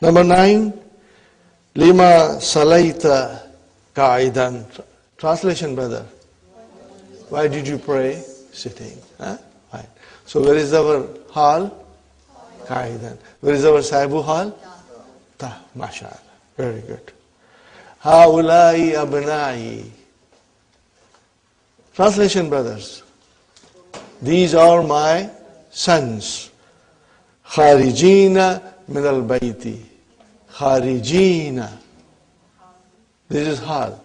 [SPEAKER 2] Number 9. Lima salaita qa'idan. Translation, brother. Why did you pray sitting? Huh? Right. So where is our hal? Qa'idan. Where is our saibu hal? Ta. MashaAllah. Very good. Haulai abnai. Translation, brothers. These are my sons. Kharijina min al-bayti. Kharijina. This is hal.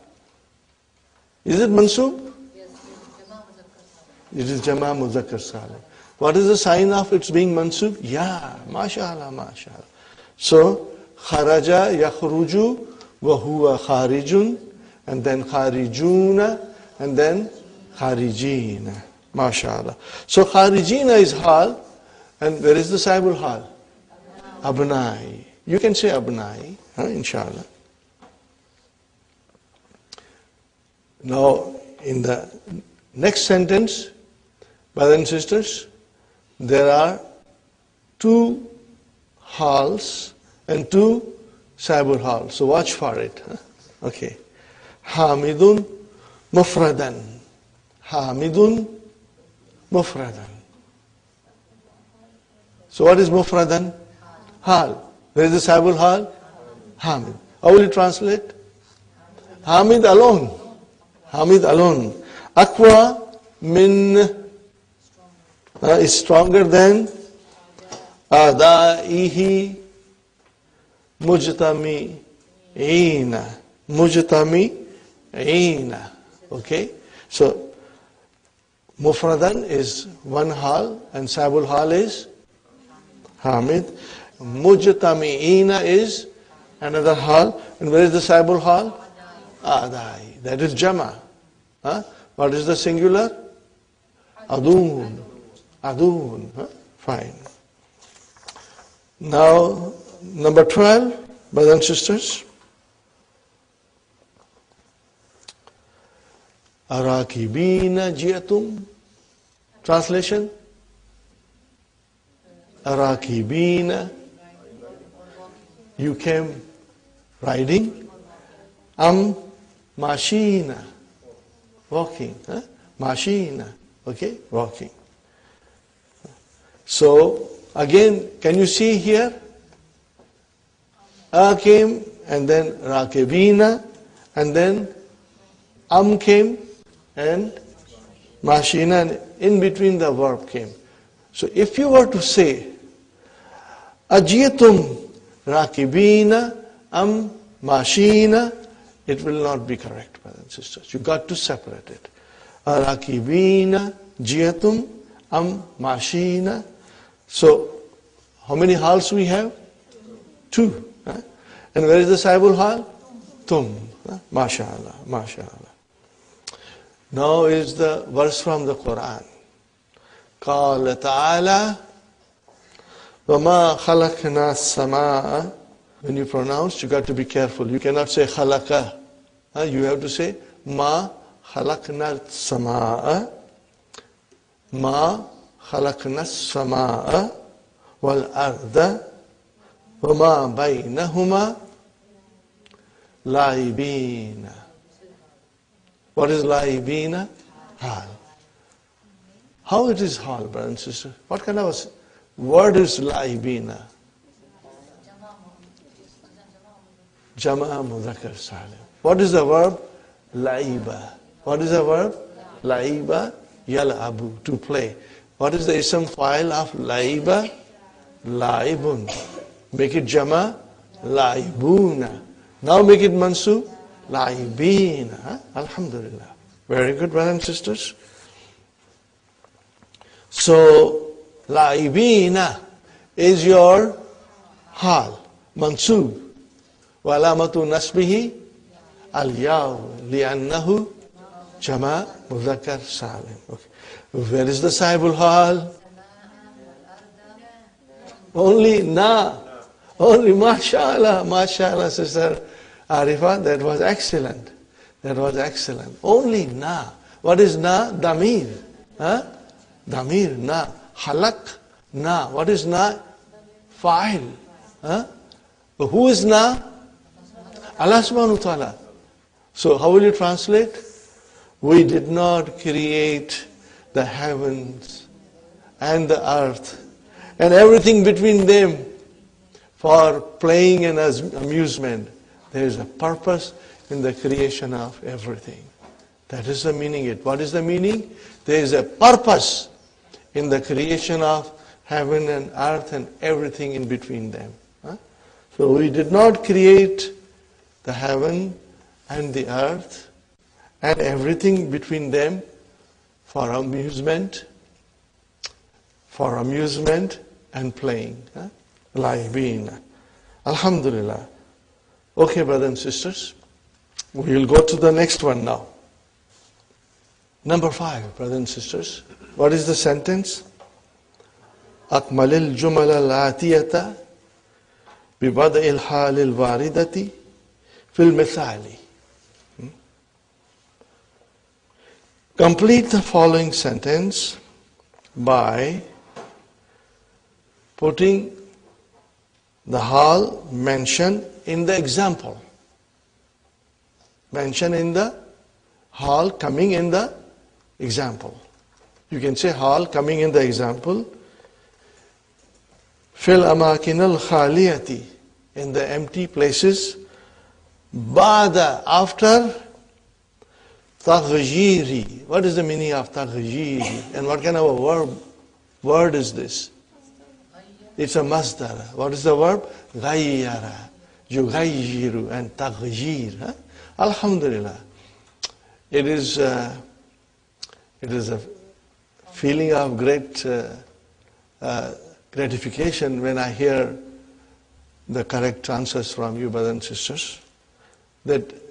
[SPEAKER 2] Is it mansub?
[SPEAKER 3] Yes,
[SPEAKER 2] It is jama muzakkar salim. What is the sign of its being mansub? Yeah, mashallah, mashallah. So, kharaja yakhruju wa huwa kharijun, and then kharijuna, and then kharijina. Mashallah. So, kharijina is hal, and where is the saibul hal? Abnai. You can say abnai, inshallah. Now, in the next sentence, brothers and sisters, there are 2 hals and 2 saibul hals. So watch for it. Okay. Hamidun mufradan. Hamidun mufradan. So what is mufradan? Hal. Where is the saibul hal? Hamid. How will you translate? Hamid alone. Hamid alone. Aqwa min is stronger than adaihi mujtami'ina. Mujtami'ina. Okay? So, mufradan is 1 hal and saibul hal is Hamid. Mujtami'ina is another hal. And where is the saibul hal? Adai. That is jama. What is the singular? Adun. Adun. Fine. Now, number 12, brothers and sisters. Arakibina jiatum. Translation? Arakibina. You came riding. Mashina. Walking. Mashina. Okay? Walking. So, again, can you see here? Came, and then Rakibina, and then came, and Mashina, and in between the verb came. So, if you were to say, Ajiyatum Rakibina, Mashina, it will not be correct, brothers and sisters. You got to separate it. Arakibina, jiyatum, mashina. So, how many hals we have? 2. And where is the saibul hal? Tum. MashaAllah, MashaAllah. Now is the verse from the Quran. قال تعالى وما خلقنا السماء. When you pronounce, you got to be careful. You cannot say khalaqa. You have to say ma khalaqna samaa. Ma khalaqna samaa wal arda wa ma baynahuma laibina. What is laibina? Hal. How it is hal, brother and sister? What kind of a word is laibina? Jama mudhakkar salim. What is the verb? Laiba. What is the verb? Laiba yal'abu, to play. What is the ism file of laiba? Laibun. Make it jama, laibuna. Now make it mansub, laibina. Huh? Alhamdulillah. Very good, brothers and sisters. So, laibina is your hal, mansub. Walamatu nasbihi al-yaw li'annahu jama mudhakkar salim. Okay. Where is the sahibul hal? Only na. Only mashallah, mashallah, sister Arifa, that was excellent. That was excellent. Only na. What is na? Damir. Huh? Damir, na. Halak, na. What is na? Fa'il. Huh? Who is na? Allah subhanahu wa ta'ala. So how will you translate? We did not create the heavens and the earth and everything between them for playing and amusement. There is a purpose in the creation of everything. That is the meaning. What is the meaning? There is a purpose in the creation of heaven and earth and everything in between them. Huh? So we did not create the heaven and the earth and everything between them for amusement and playing. Huh? Laibin. Alhamdulillah. Okay, brothers and sisters, we will go to the next one now. Number 5, brothers and sisters. What is the sentence? أكمل الجمل الآتية ببدء الحال الواردة في المثال. Complete the following sentence by putting the hal mentioned in the example. Mention in the hal coming in the example. You can say hal coming in the example. Fil amakin al khaliyati, in the empty places. Ba'da, after. Taghyiri. What is the meaning of taghyiri? And what kind of a word is this? It's a masdar. What is the verb? Ghayyara. Yughayyiru and taghyir. Huh? Alhamdulillah. It is a feeling of great gratification when I hear the correct answers from you, brothers and sisters. That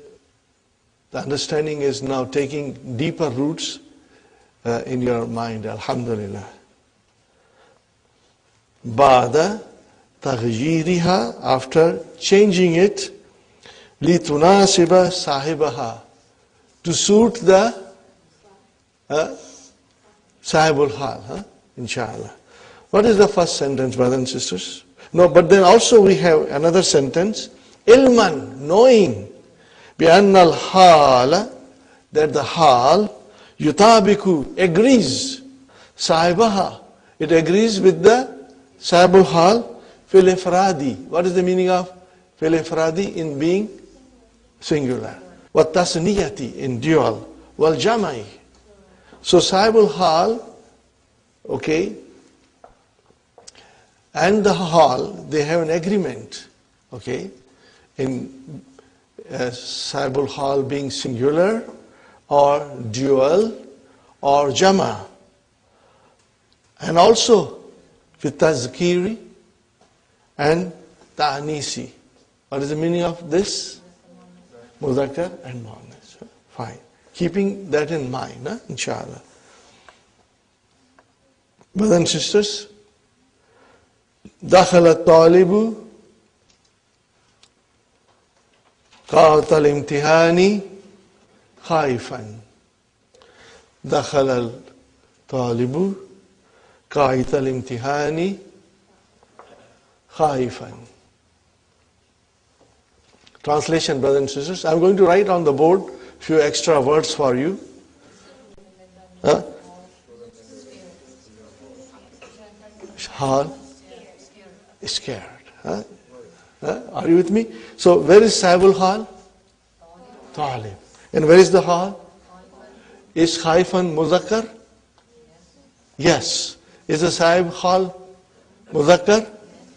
[SPEAKER 2] the understanding is now taking deeper roots in your mind. Alhamdulillah. Ba'da taghyiriha, after changing it, litunasiba sahibaha, to suit the sahibul hal, inshallah. What is the first sentence, brothers and sisters? No, but then also we have another sentence, ilman, knowing, bi'anna al-hala, that the hal, yutabiku, agrees, sahibaha, it agrees with the sahibul hal, fil ifradi. What is the meaning of fil ifradi? In being singular. Wa tasniyati, in dual. Wal jamai. So sahibul hal, okay, and the hal, they have an agreement, okay, in sahibul hal being singular or dual or jama. And also with tazkiri and ta'nisi. What is the meaning of this? Mudhakkar and muannas. Fine. Keeping that in mind, inshallah. Brothers and sisters, دخل الطالب قاعة الامتحان خائفا. دخل الطالب قاعة الامتحان خائفا. Translation, brothers and sisters. I'm going to write on the board few extra words for you. Huh? Hal? Scared. Huh? Huh? Are you with me? So where is Saibul Hal? Talib. And where is the Hal? Is Khaifan Muzakkar? Yes. Is the Saib Hal Muzakkar?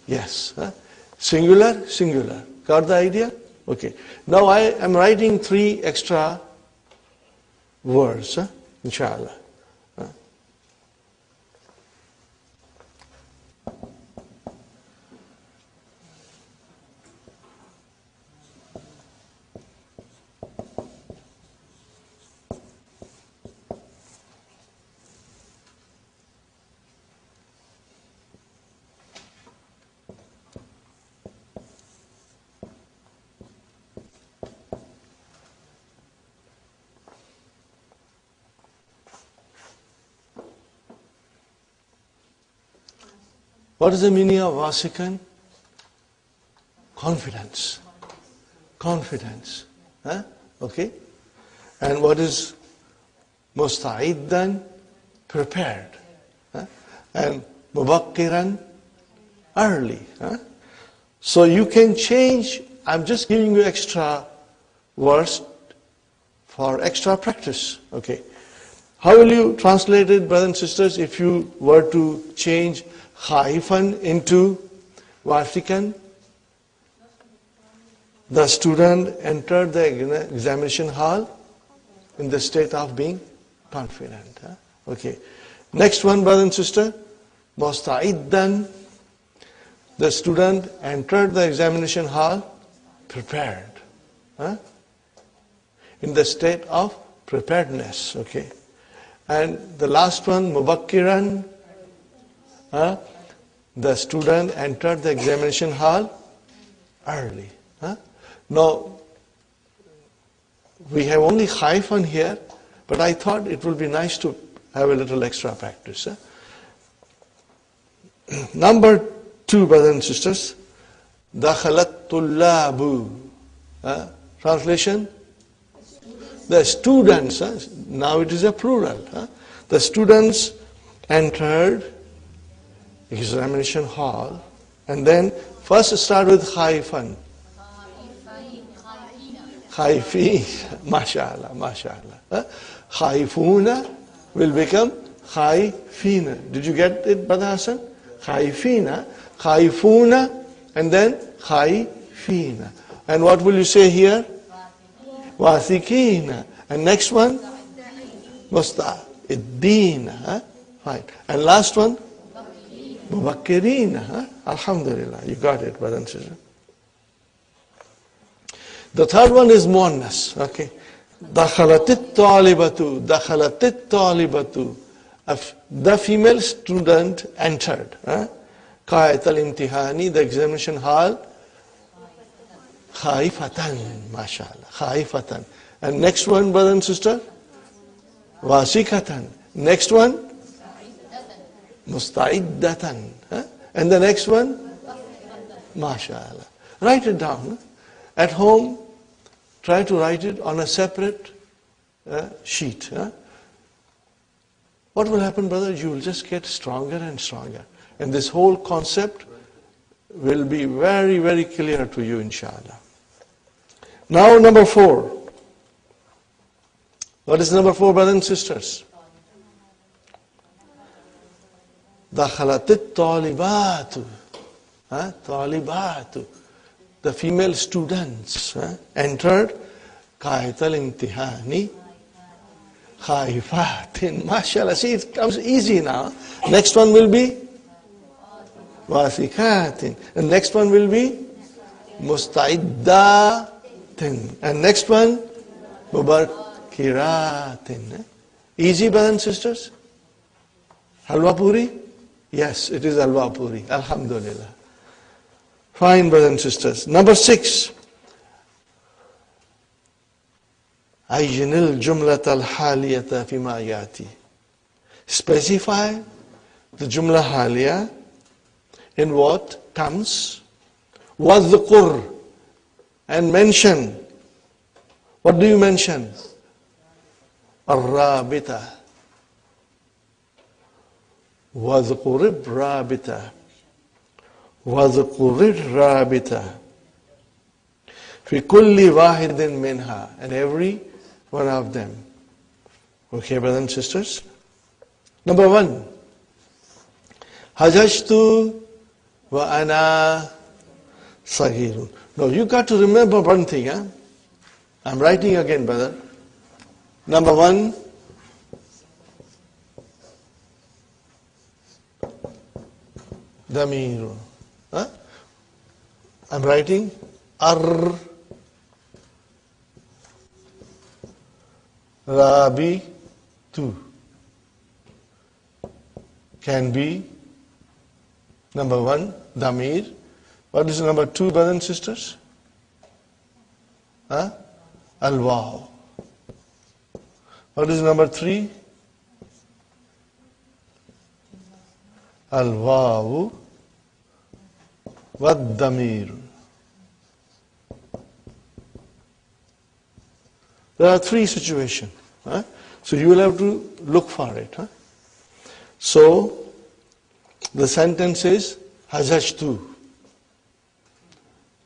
[SPEAKER 2] Yes. Huh? Singular? Singular. Got the idea? Okay. Now I am writing 3 extra words, huh? Inshallah. Huh? What is the meaning of wasikan? Confidence. Confidence. Huh? Okay? And what is musta'iddan? Prepared. Huh? And mubakkiran? Early. Huh? So you can change. I'm just giving you extra words for extra practice. Okay. How will you translate it, brothers and sisters, if you were to change Khaifan into Wasikan? The student entered the examination hall in the state of being confident. Huh? Okay. Next one, brother and sister. Musta'iddan. The student entered the examination hall prepared. Huh? In the state of preparedness. Okay. And the last one, Mubakkiran. The student entered the examination hall early. Now, we have only Khaifan here, but I thought it would be nice to have a little extra practice. Number 2, brothers and sisters, Dakhalat Tullabu. Translation? The students. Now it is a plural. The students entered examination hall, and then first start with Khaifan. Khaifi, mashallah, mashallah. Khaifuna will become Khaifina. Did you get it, Brother Hassan? Khaifina, Khaifuna, and then Khaifina. And what will you say here? Wathikina. And next one? Musta'idina. Fine. And last one? Mubakkirina. Alhamdulillah. You got it, brother and sister. The third one is muannas. Okay. Dakhalatit talibatu. Dakhalatit talibatu. The female student entered. Qa'at al-imtihani, the examination hall. Khaifatan. MashaAllah. Khaifatan. And next one, brother and sister? Wasikatan. Next one? Musta'iddatan. And the next one? MashaAllah. Write it down. At home, try to write it on a separate sheet. What will happen, brother? You will just get stronger and stronger. And this whole concept will be very, very clear to you, inshallah. Now, number 4. What is number 4, brothers and sisters? Dakhalatit talibatu. Talibatu. The female students entered Qa'at al-imtihani khaifatin. MashaAllah. See, it comes easy now. Next one will be wasikatin. And next one will be musta'iddatin. And next one, mubakkiratin. Easy, brothers and sisters? Halwa puri? Yes, it is halwa puri. Alhamdulillah. Fine, brothers and sisters. Number 6. Ayyinil jumlat al-haliyata fima yati. Specify the jumla haliya in what comes. Wadhkur. and mention. What do you mention? Ar-rabita. وَاذْكُرِ الرَّابِطَةَ وَاذْكُرِ الرَّابِطَةَ في كل واحد منها, and every one of them. Okay, brothers and sisters? Number 1. Hajajtu wa ana saghirun. Now you got to remember one thing. Huh? I'm writing again, brother. Number 1. Damirun. Huh? I'm writing Rabi tu can be number 1, damir. What is number 2, brothers and sisters? Al-waw. What is number 3? Al-waw wad-damir. There are 3 situations. So you will have to look for it. So the sentence is Hajajtu.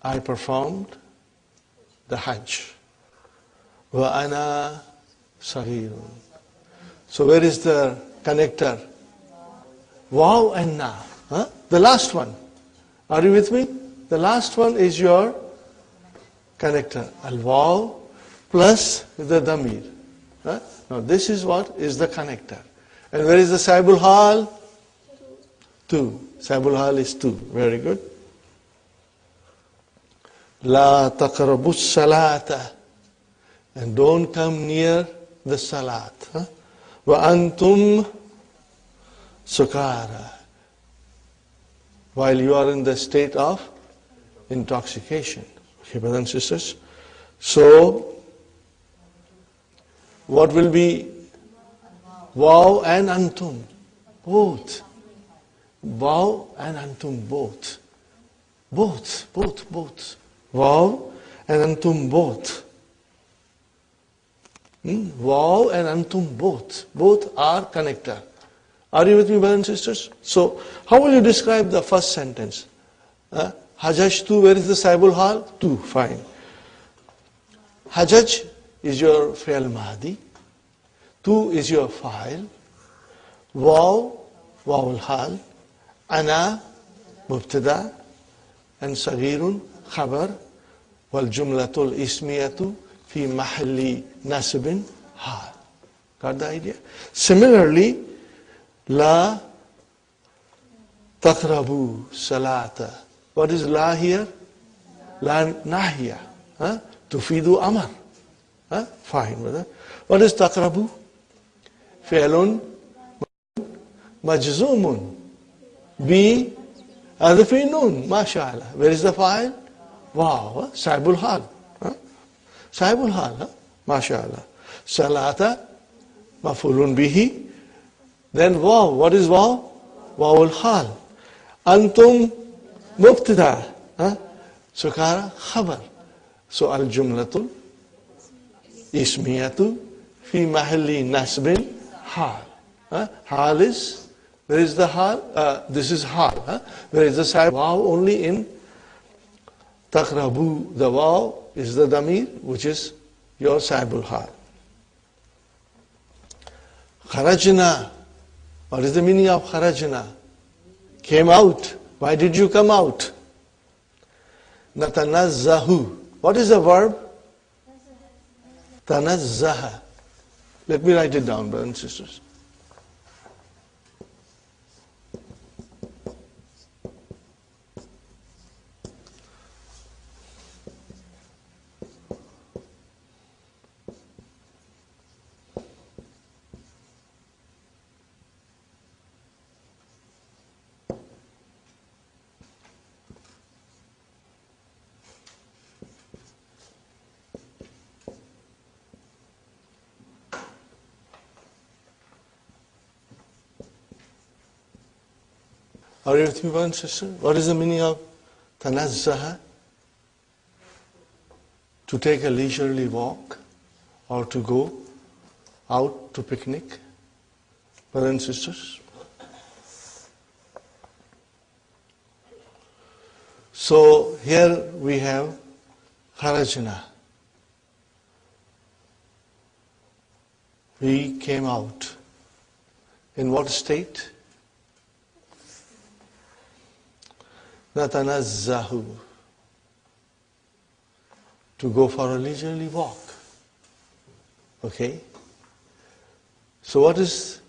[SPEAKER 2] I performed the Hajj. Wa ana saghirun. So where is the connector? Waw and na. The last one. Are you with me? The last one is your connector. Al-waw plus the damir. Now this is what is the connector. And where is the Saibul Hal? 2. Saibul Hal is 2. Very good. La taqrabus salata. And don't come near the salat. Wa antum sukara. While you are in the state of intoxication. Okay, brothers and sisters. So, what will be waw and antum? Both. Waw and antum both. Both. Waw and antum both. Waw and antum both. Both are connector. Are you with me, brothers and sisters? So, how will you describe the first sentence? Hajajtu, where is the Saibul Hal? 2, fine. Hajaj is your fi'l mahdi. 2 is your fa'il. Waw, wawul hal. Ana, mubtada. And saghirun, khabar. Wal jumlatul ismiyatu fi mahalli nasibin hal. Got the idea? Similarly, La taqrabu salata. What is la here? La nahiya. Tufidu amar. Fine, brother. What is taqrabu? Fi'lun majzumun. Bi adfi nun. MashaAllah. Where is the fa'il? Wow. Saibul hal. Saibul hal. MashaAllah. Salata mafulun bihi. Then waw. What is waw? Wawul hal. Antum mubtada. Sukara khabar. So al jumlatul ismiyatu fi mahalli nasbin hal. Hal is, where is the hal? This is hal. Where is the side? Waw only in taqrabu. The waw is the damir, which is your saibul hal. Kharajna. What is the meaning of kharajna? Came out. Why did you come out? Natanazzahu. What is the verb? Tanazzaha. Let me write it down, brothers and sisters. Are you with me, brothers and sisters? What is the meaning of tanazzaha? to take a leisurely walk or to go out to picnic, brothers and sisters. So here we have kharajna. We came out. In what state? Natanazzahu. To go for a leisurely walk. Okay? So what is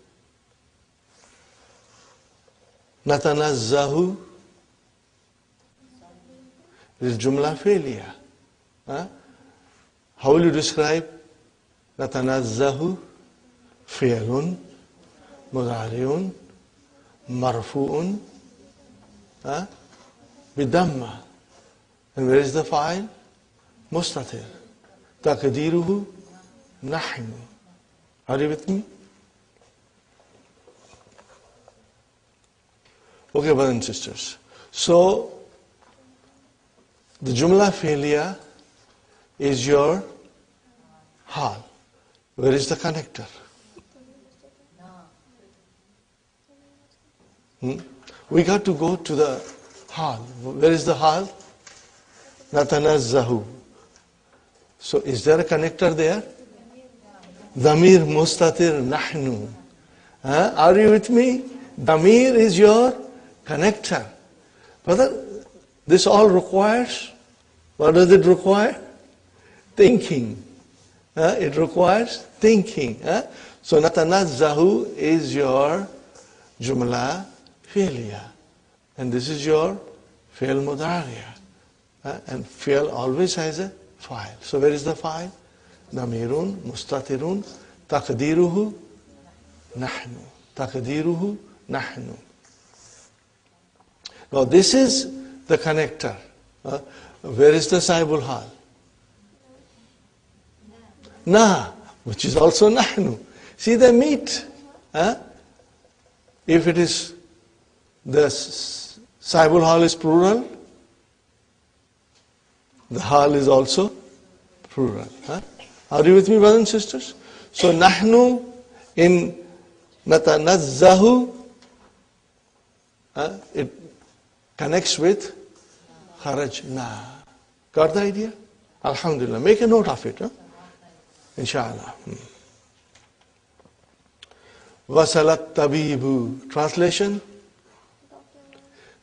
[SPEAKER 2] Natanazzahu? It is Jumla failure. Huh? How will you describe Natanazzahu? Fi'lun, mudari'un, marfu'un, bidamma. And where is the fa'il? Mustatir. Taqdiruhu, nahnu. Are you with me? Okay, brothers and sisters. So, the Jumla failure is your hal. Where is the connector? We got to go to the hal. Where is the hal? Natanazzahu. So is there a connector there? Damir mustatir nahnu. Are you with me? Damir is your connector. Brother, this all requires, what does it require? Thinking. It requires thinking. So natanazzahu is your Jumla failure. And this is your fi'l mudariya. And fi'l always has a fa'il. So where is the fa'il? Damirun, mustatirun, taqdiruhu, nahnu. Taqdiruhu, nahnu. Now this is the connector. Where is the sahibul hal? Na, which is also nahnu. See, they meet. If it is the sahibul hal is plural, the hal is also plural. Are you with me, brothers and sisters? So nahnu in natanazzahu, it connects with kharajna. Got the idea? Alhamdulillah. Make a note of it. Inshallah. Wasalat tabibu. Translation?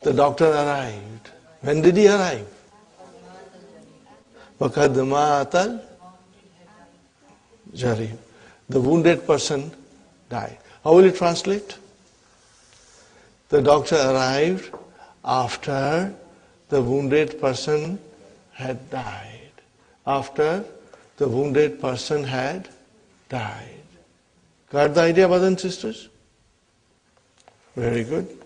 [SPEAKER 2] The doctor arrived. When did he arrive? Waqad maatal jarib. The wounded person died. How will you translate? The doctor arrived after the wounded person had died. After the wounded person had died. Got the idea, brothers and sisters? Very good.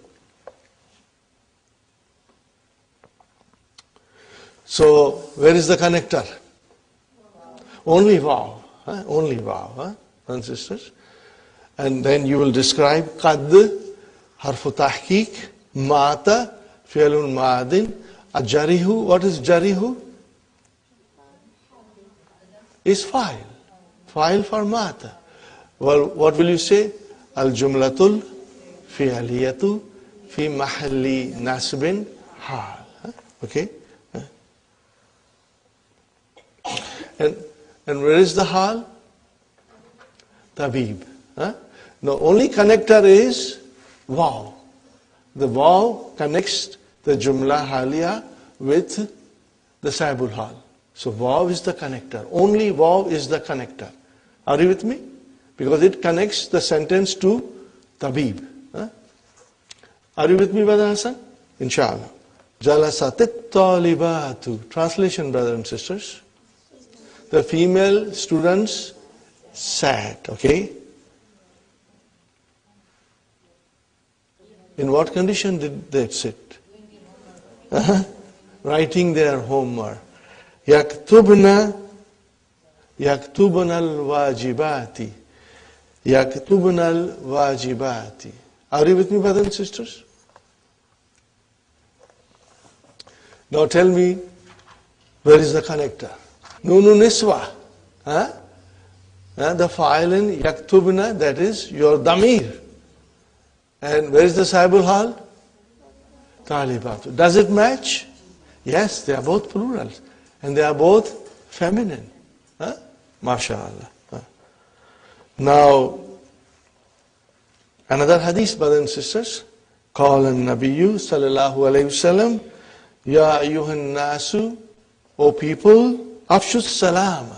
[SPEAKER 2] So, where is the connector? Only vav. Only vav, brothers and sisters. And then you will describe qad, harfu tahqiq, mata, fi'lun ma'adin, ajarihu. What is jarihu? Is fa'il. Fa'il for mata. Well, what will you say? Al-jumlatul fi'aliyatu fi mahalli nasbin hal. Okay? And where is the hal? Tabib. The only connector is waw. The waw connects the jumla haliya with the sahibul hal. So waw is the connector. Only waw is the connector. Are you with me? Because it connects the sentence to tabib. Are you with me, Brother Hassan? Inshallah. Jalasatit talibatu. Translation, brothers and sisters. The female students sat, okay? In what condition did they sit? Writing their homework. Yaktubna al-wajibati. Yaktubna al-wajibati. Are you with me, brothers and sisters? Now tell me, where is the connector? Nunu niswa. Huh? The fa'ilin yaktubna, that is your damir. And where is the sahibul hal? Talibatu. Does it match? Yes, they are both plurals. And they are both feminine. Huh? MashaAllah. Now, another hadith, brothers and sisters. قال النبي صلى الله عليه وسلم يا أيها الناس, O people, أفشوا السلام.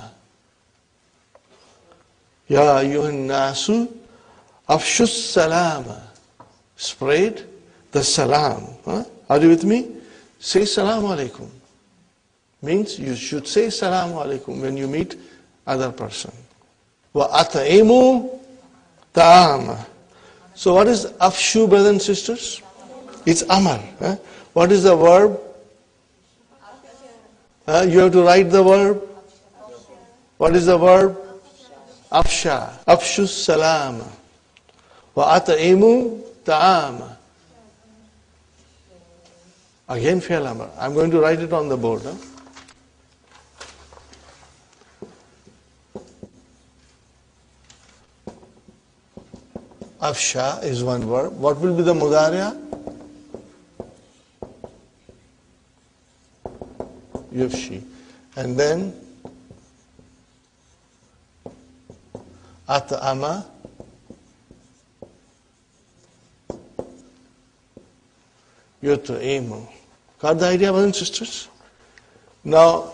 [SPEAKER 2] يا أيها الناس أفشوا السلام. Spread the salam. Are you with me? Say salam alaikum. Means you should say salam alaikum when you meet other person. وَأَطْعِمُوا طَعَامًا. So what is afshu, brothers and sisters? It's amar. What is the verb? You have to write the verb. What is the verb? Afsha. Afshu salama. وَأَطْعِمُوا طَعَامًا. Again fi'l amr. I'm going to write it on the board. Afsha is one verb. What will be the mudariya? Yufshi. And then at'ama. Yut'imu. Got the idea, brothers and sisters? Now,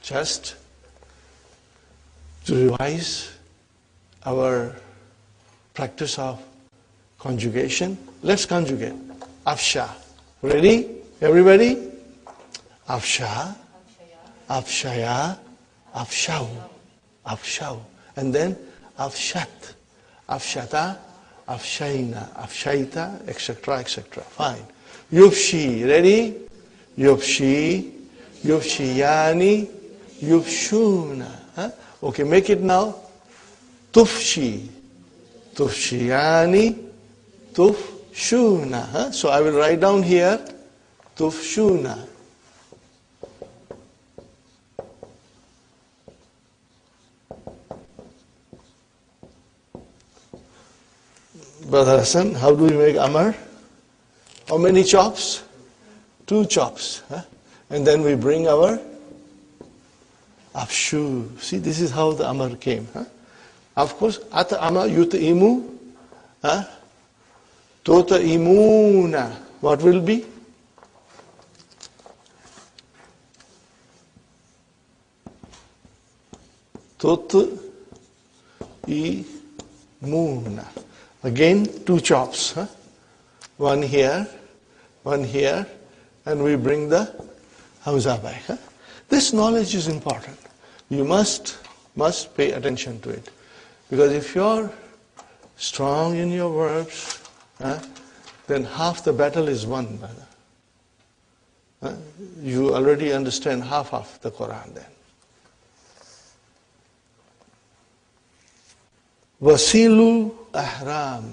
[SPEAKER 2] just to revise our practice of conjugation, let's conjugate. Afsha. Ready? Everybody? Afsha. Afshaya. Afshau. Afshau. And then afshat. Afshata. Afshayna. Afshaita. Etc. etc. Fine. Yufshi. Ready? Yufshi. Yufshiyani. Yufshuna. Okay, make it now. Tufshi. Tufshiyani, tufshuna. So I will write down here, tufshuna. Brother Hassan, how do we make amar? How many chops? 2 chops. And then we bring our afshu. See, this is how the amar came. Of course, at'ama yut'imu, tut'imuna. What will be? Tut'imuna. Again, 2 chops. One here, and we bring the hamza back. This knowledge is important. You must pay attention to it. Because if you're strong in your verbs, then half the battle is won, brother. You already understand half of the Quran then. Wasilu ahram.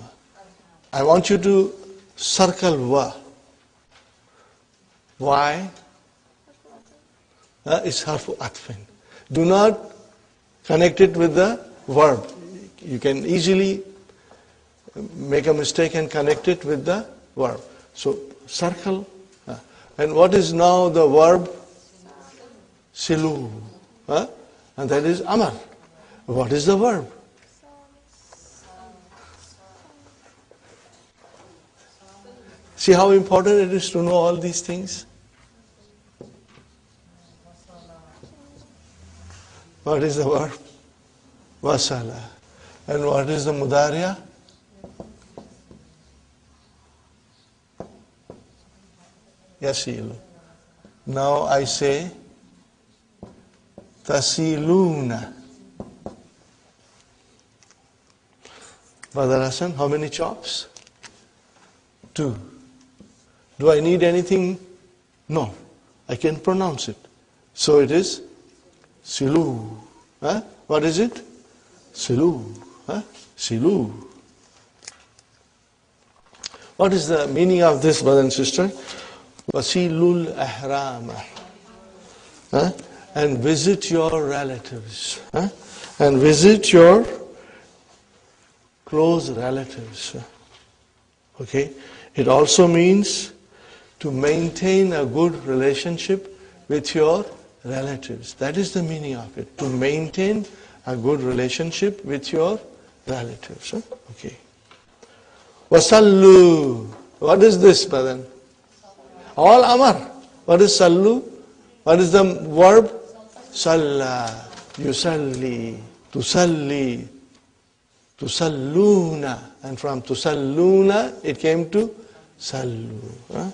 [SPEAKER 2] I want you to circle wa. Why? It's harfu atfin. Do not connect it with the verb. You can easily make a mistake and connect it with the verb. So circle. And what is now the verb? Silu. And that is amar. What is the verb? See how important it is to know all these things? What is the verb? Wasala. And what is the mudariya? Yasilu. Now I say tasiluna. Brother Hassan, how many chops? 2. Do I need anything? No. I can pronounce it. So it is silu. What is it? Silu. Silu. What is the meaning of this, brother and sister? Wasilul ahram. and visit your relatives. And visit your close relatives. Okay? It also means to maintain a good relationship with your relatives. That is the meaning of it. To maintain a good relationship with your relatives. Okay. Wasallu. What is this, Badan? All Amar. What is Sallu? What is the verb? Salla. Yusalli. Tusalli. Tusalluna. And from Tusalluna, it came to Sallu.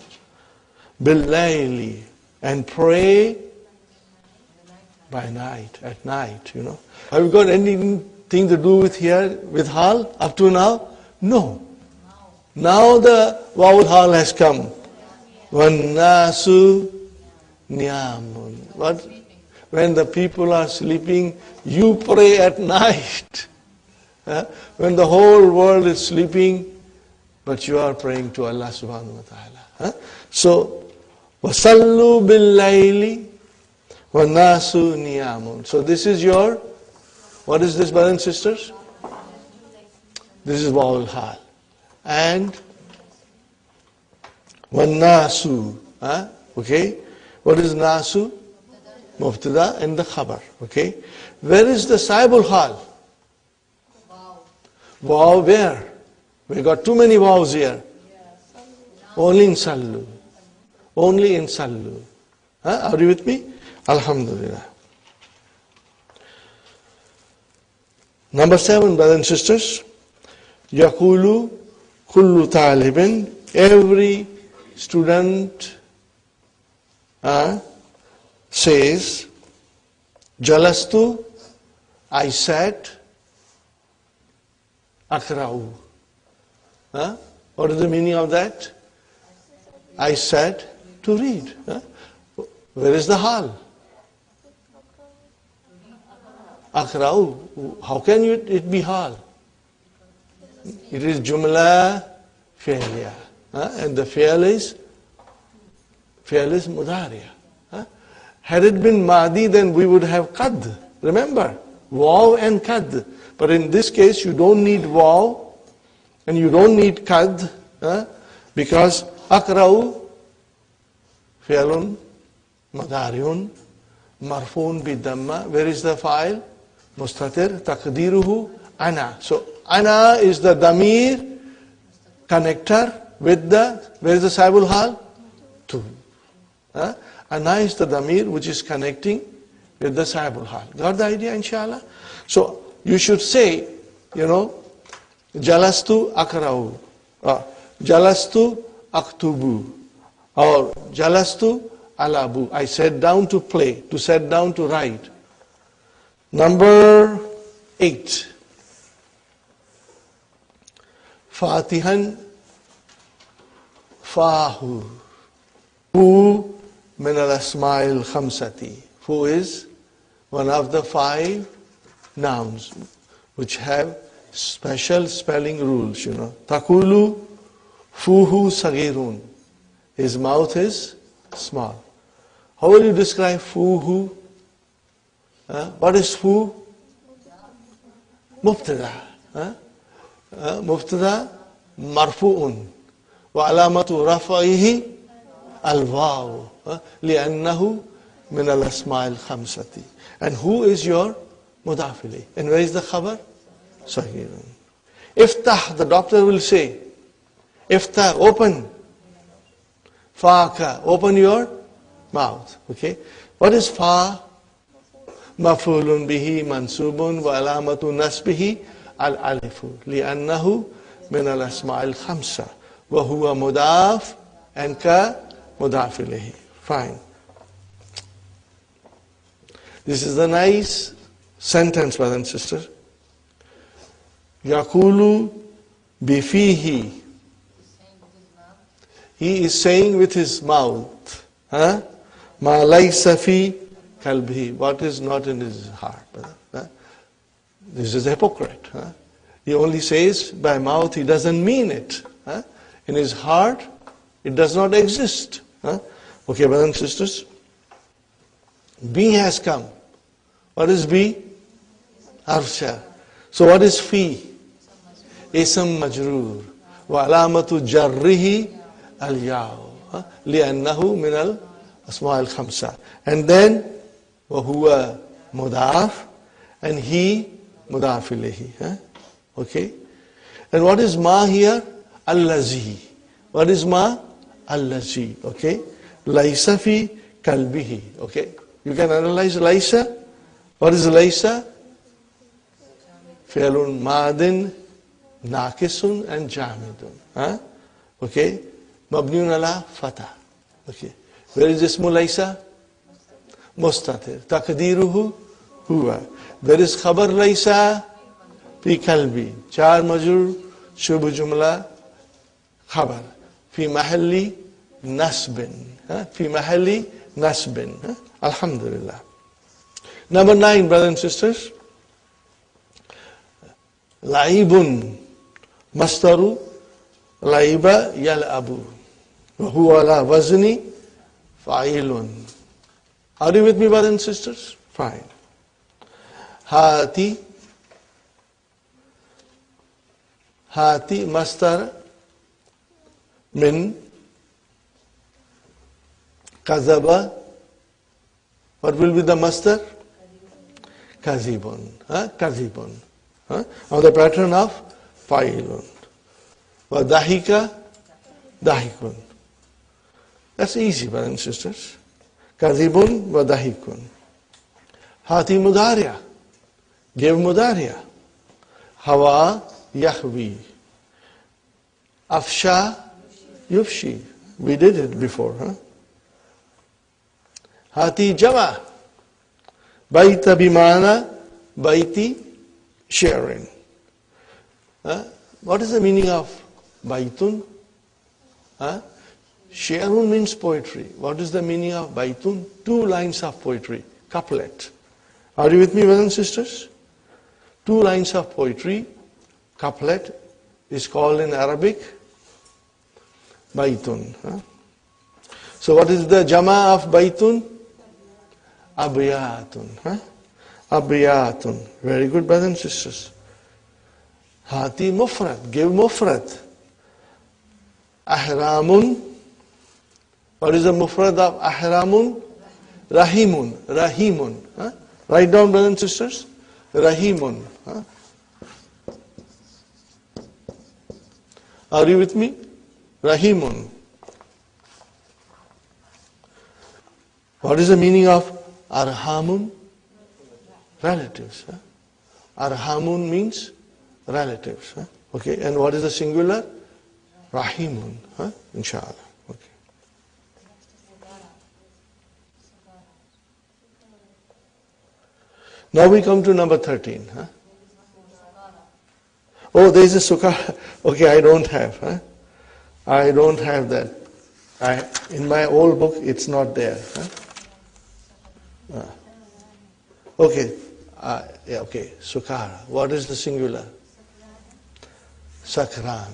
[SPEAKER 2] Billayli. And pray by night, at night, Have you got anything to do with here, with hal, up to now? No. Now the vowel hal has come. Wannasu niyamun. What? When the people are sleeping, you pray at night. When the whole world is sleeping, but you are praying to Allah subhanahu wa ta'ala. So, wasallu billayli وَالنَّاسُ نِيَامٌ. So this is your, what is this, brothers and sisters? This is vowel hal. And وَالنَّاسُ. Okay? What is nasu? Mubtada and the khabar. Okay? Where is the saibul hal? Wow where? We got too many wows here. Only in sallu. Only in sallu. Are you with me? Alhamdulillah. Number 7, brothers and sisters. Yaqulu kullu talibin. Every student says, Jalastu, I sat, akra'u. What is the meaning of that? I sat to read. Where is the hal? Akra'u. How can it be hal? It is jumla fi'liya. And the fi'l is mudariya. Had it been madi, then we would have qad. Remember, waw and qad. But in this case, you don't need waw and you don't need qad, because akra'u fi'lun mudariun marfoon bidamma. Where is the file? Mustatir taqdiruhu ana. So ana is the damir connector with the, where is the saibul hal? Tu. Ana is the damir which is connecting with the saibul hal. Got the idea, inshallah? So you should say, jalastu akra'u, jalastu aktubu, or jalastu alabu. I sat down to play, to sit down to write. Number 8. Fatihan fahu. Fu min al-asma'il khamsati. Fu is one of the 5 nouns which have special spelling rules, Takulu fuhu sagirun. His mouth is small. How will you describe fuhu? What is fu? Mubtada. Mubtada marfu'un. Wa alamatu rafa'ihi al-waw. Li'annahu min al-asma'il khamsati. And who is your mudaf ilayh? And where is the khabar? Sagirun. Iftah, the doctor will say. Iftah, open. Faaka, open your mouth. Okay? What is fa? Maf'ulun bihi mansubun wa alamatu nasbihi al-alifu. Li'annahu min al-asma'il khamsa. Wa huwa mudaf and ka mudaf ilayhi. Fine. This is a nice sentence, brothers and sisters. Yaqulu bifihi. He is saying with his mouth. Ma laysa fi kalbihi. What is not in his heart. This is a hypocrite. He only says by mouth, he doesn't mean it. In his heart, it does not exist. Okay, brothers and sisters. Be has come. What is be? Arsha. So what is fi? Ism majroor. Wa alamatu jarrihi al-yaw. Li'annahu min al-asma' al-khamsa. And then, wa huwa mudaf. And he mudaf ilayhi. Okay. And what is ma here? Allazi. What is ma? Allazi. Okay. Laisa fi kalbihi. Okay. You can analyze laisa. What is laisa? Fi'lun madin, naqisun and jamidun. Okay. Mabniun ala fatah. Okay. Where is ismu laisa? Mustatir. Taqdiruhu huwa. There is khabar laisa fi kalbi. Char majrur shubh jumla khabar. Fi mahalli nasbin. Fi mahalli nasbin. Alhamdulillah. Number 9, brothers and sisters. Laibun mastaru laiba yal'abu. Wa huwa ala wazni fa'ilun. Are you with me, brothers and sisters? Fine. Hati mastar min kazaba. What will be the mastar? Kazibun. Kazibun. On the pattern of fa'ilun. Wa dahika dahikun. That's easy, brothers and sisters. Kazibun wa dahikun. Hati mudariya. Give mudariya. Hawa yahwi. Afsha yufshi. We did it before. Hati jama. Baita bimana baiti sharing. What is the meaning of baitun? Sharun means poetry. What is the meaning of baitun? 2 lines of poetry. Couplet. Are you with me, brothers and sisters? 2 lines of poetry. Couplet is called in Arabic baitun. So what is the jama of baitun? Abiyatun. Abiyatun. Very good, brothers and sisters. Hati mufrad. Give mufrad. Ahramun. What is the mufrad of ahramun? Rahimun. Rahimun. Write down, brothers and sisters. Rahimun. Are you with me? Rahimun. What is the meaning of arhamun? Relatives. Arhamun means relatives. Okay, and what is the singular? Rahimun. Inshallah. Okay. Now we come to number 13. Oh, there is a sukara. Okay, I don't have. I don't have that. In my old book, it's not there. Okay. Yeah, okay. Sukara. What is the singular? Sakran.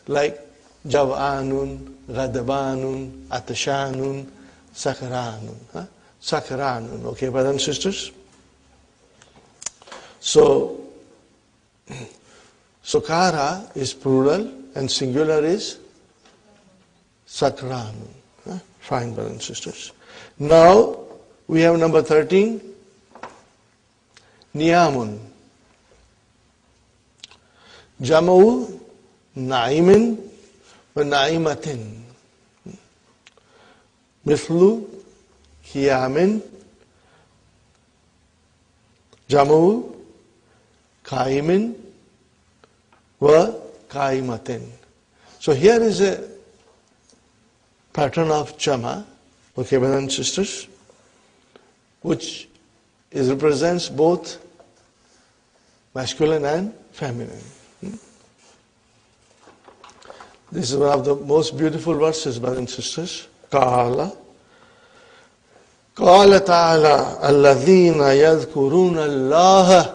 [SPEAKER 2] Like Jav'anun, Ghadabanun, Atashanun, Sakranun. Sakranun. Okay, brothers and sisters? So, Sukara is plural and singular is Sakranun. Fine, brothers and sisters. Now, we have number 13. Niyamun. Jama'u na'imin wa na'imatin. Mithlu kiyamin. Jama'u kaimin wa kaimatin. So here is a pattern of jama, okay, brothers and sisters, which represents both masculine and feminine. This is one of the most beautiful verses, brothers and sisters. Qala ta'ala alladhina yadhkuruna allaha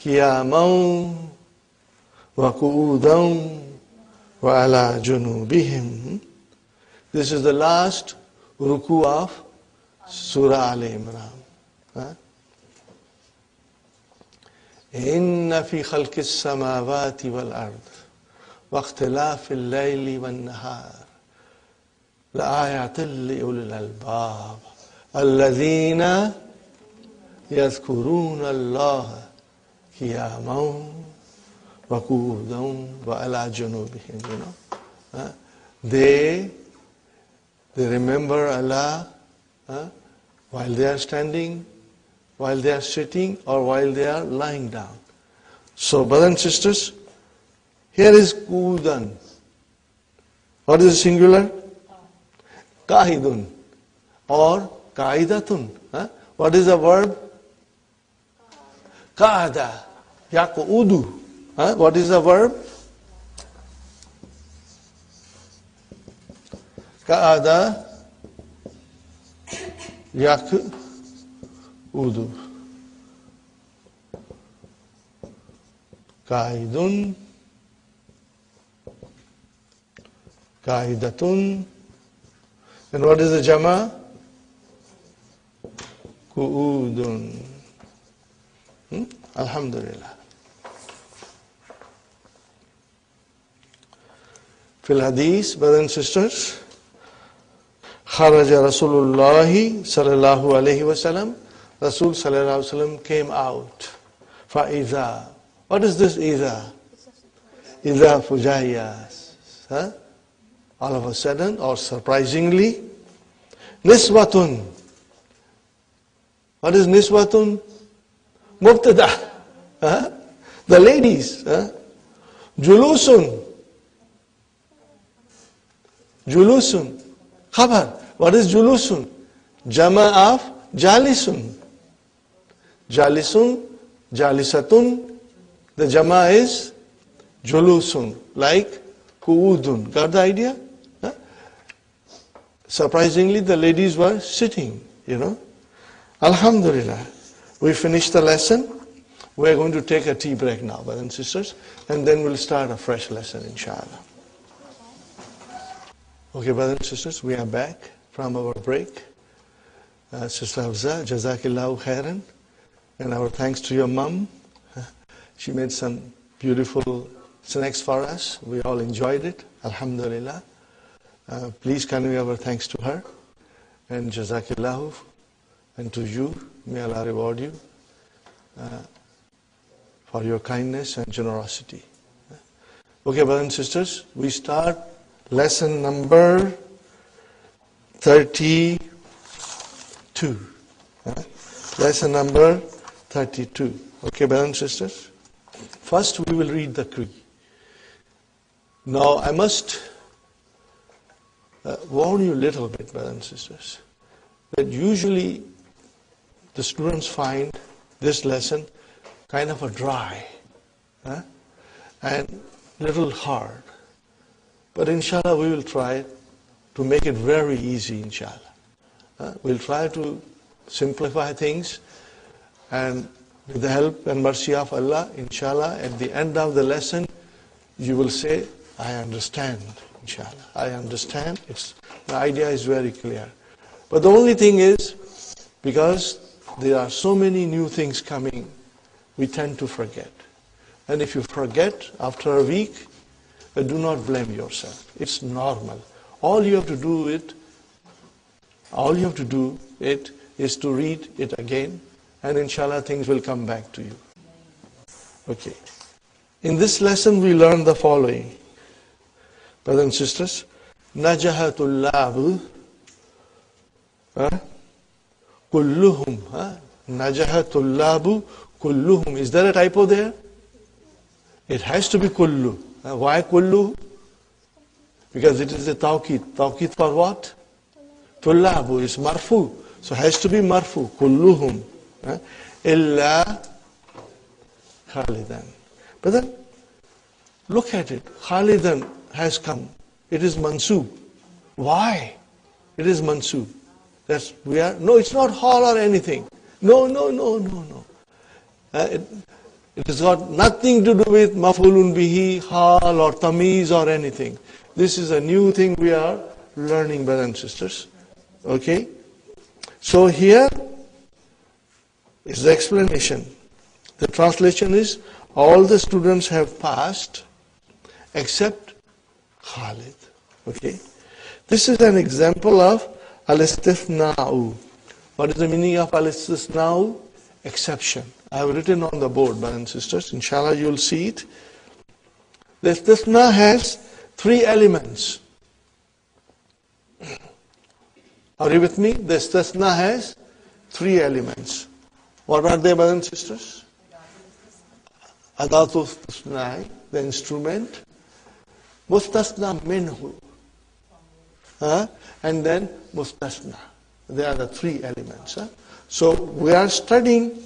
[SPEAKER 2] qiyaman wa qu'udan wa ala junubihim. This is the last ruku of Surah Al Imran. إن في خلق السماوات والأرض واختلاف الليل والنهار لآيات لأولي الألباب الذين يذكرون الله قياما وقعودا وعلى جنوبهم. They remember Allah while they are standing, while they are sitting, or while they are lying down. So, brothers and sisters, here is Qudan. What is the singular? Qa'idun or Qa'idatun. What is the verb? Qa'ada. Yaqudu. What is the verb? Qa'ada. Yaqudu. Qa'idun. Qa'idatun. And what is the jama? Qu'udun. Alhamdulillah. Fil hadith, brothers and sisters, kharaja Rasulullah sallallahu alayhi wa sallam. Rasul sallallahu alayhi wa sallam came out. Fa'iza. What is this iza? Iza fujayas. All of a sudden, or surprisingly, niswatun. What is niswatun? Mubtada. The ladies. Julusun. Julusun. Khabar. What is julusun? Jama of jalisun. Jalisun, jalisatun. The jama is julusun. Like ku'udun. Got the idea? Surprisingly, the ladies were sitting, Alhamdulillah. We finished the lesson. We're going to take a tea break now, brothers and sisters, and then we'll start a fresh lesson, inshallah. Okay, brothers and sisters, we are back from our break. Sister Hafza, Jazakillahu khairan. And our thanks to your mom. She made some beautiful snacks for us. We all enjoyed it. Alhamdulillah. Please convey our thanks to her. And Jazakillahu. And to you, may Allah reward you for your kindness and generosity. Okay, brothers and sisters, we start lesson number 32. Lesson number 32. Okay, brothers and sisters. First, we will read the creed. Now, I must warn you a little bit, brothers and sisters, that usually the students find this lesson kind of a dry and little hard. But inshallah, we will try to make it very easy, inshallah. We'll try to simplify things, and with the help and mercy of Allah, inshallah, at the end of the lesson, you will say, I understand, inshallah. I understand. The idea is very clear. But the only thing is, because there are so many new things coming, we tend to forget. And if you forget after a week, do not blame yourself. It's normal. All you have to do is to read it again, and inshallah things will come back to you. Okay. In this lesson we learn the following. Brothers and sisters, Najahatullahu kulluhum. Najahatullahu kulluhum. Is there a typo there? It has to be kullu. Why kullu? Because it is a tawqid. Tawqid for what? Tullabu is marfu. So it has to be marfu. Kulluhum. Illa Khalidan. But then, look at it. Khalidan has come. It is mansub. Why? It is mansub. No, it's not hal or anything. No. It has got nothing to do with maf'ulun bihi, hal or tamiz or anything. This is a new thing we are learning, brothers and sisters. Okay? So here is the explanation. The translation is, all the students have passed except Khalid. Okay. This is an example of al-istithna'u. What is the meaning of al-istithna'u? Exception. I have written on the board, brothers and sisters. Inshallah, you will see it. The istithna has 3 elements. Are you with me? The istithna has 3 elements. What are they, brothers and sisters? Adatu istithna, the instrument. Mustasna minhu. And then mustasna. They are the 3 elements. So we are studying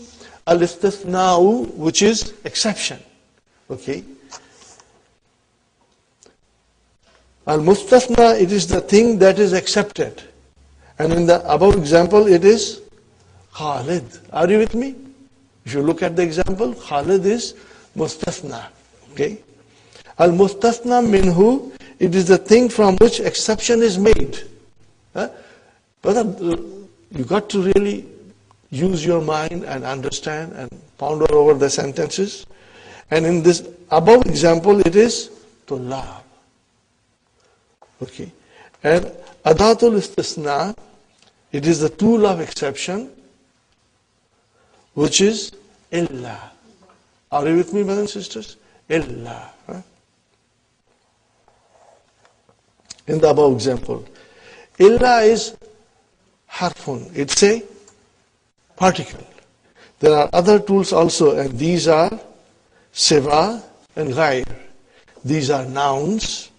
[SPEAKER 2] al-istithna'u, which is exception. Okay. Al-mustasna, it is the thing that is accepted. And in the above example, it is Khalid. Are you with me? If you look at the example, Khalid is mustasna. Okay. Al-mustasna minhu, it is the thing from which exception is made. Brother, you got to really use your mind and understand and ponder over the sentences. And in this above example, it is tullab. Okay. And adatul istisna, it is the tool of exception, which is illa. Are you with me, brothers and sisters? Illa. In the above example, illa is harfun. It's a particle. There are other tools also, and these are siva and ghair. These are nouns,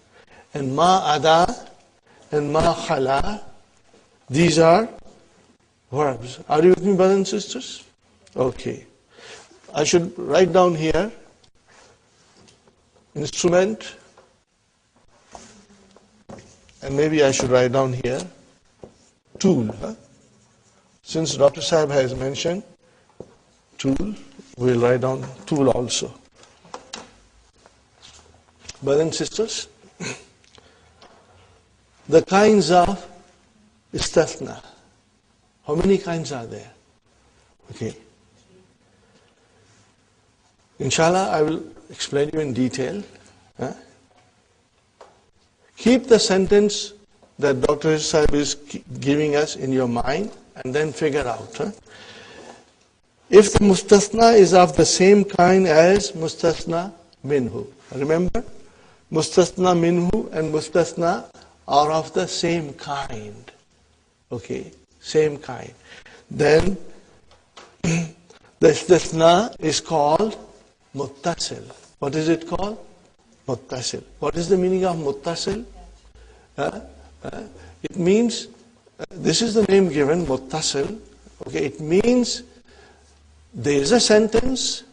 [SPEAKER 2] and ma ada and ma khala. These are verbs. Are you with me, brothers and sisters? Okay. I should write down here instrument, and maybe I should write down here tool. Since Dr. Sahib has mentioned tool, we'll write down tool also. Brothers and sisters, the kinds of istithna. How many kinds are there? Okay. Inshallah, I will explain you in detail. Keep the sentence that Dr. Sahib is giving us in your mind and then figure out. If the mustasna is of the same kind as mustasna minhu. Remember, mustasna minhu and mustasna are of the same kind. Okay, same kind. Then the istithna is called muttasil. What is it called? Muttasil. What is the meaning of muttasil? It means, this is the name given, muttasil. Okay, it means there is a sentence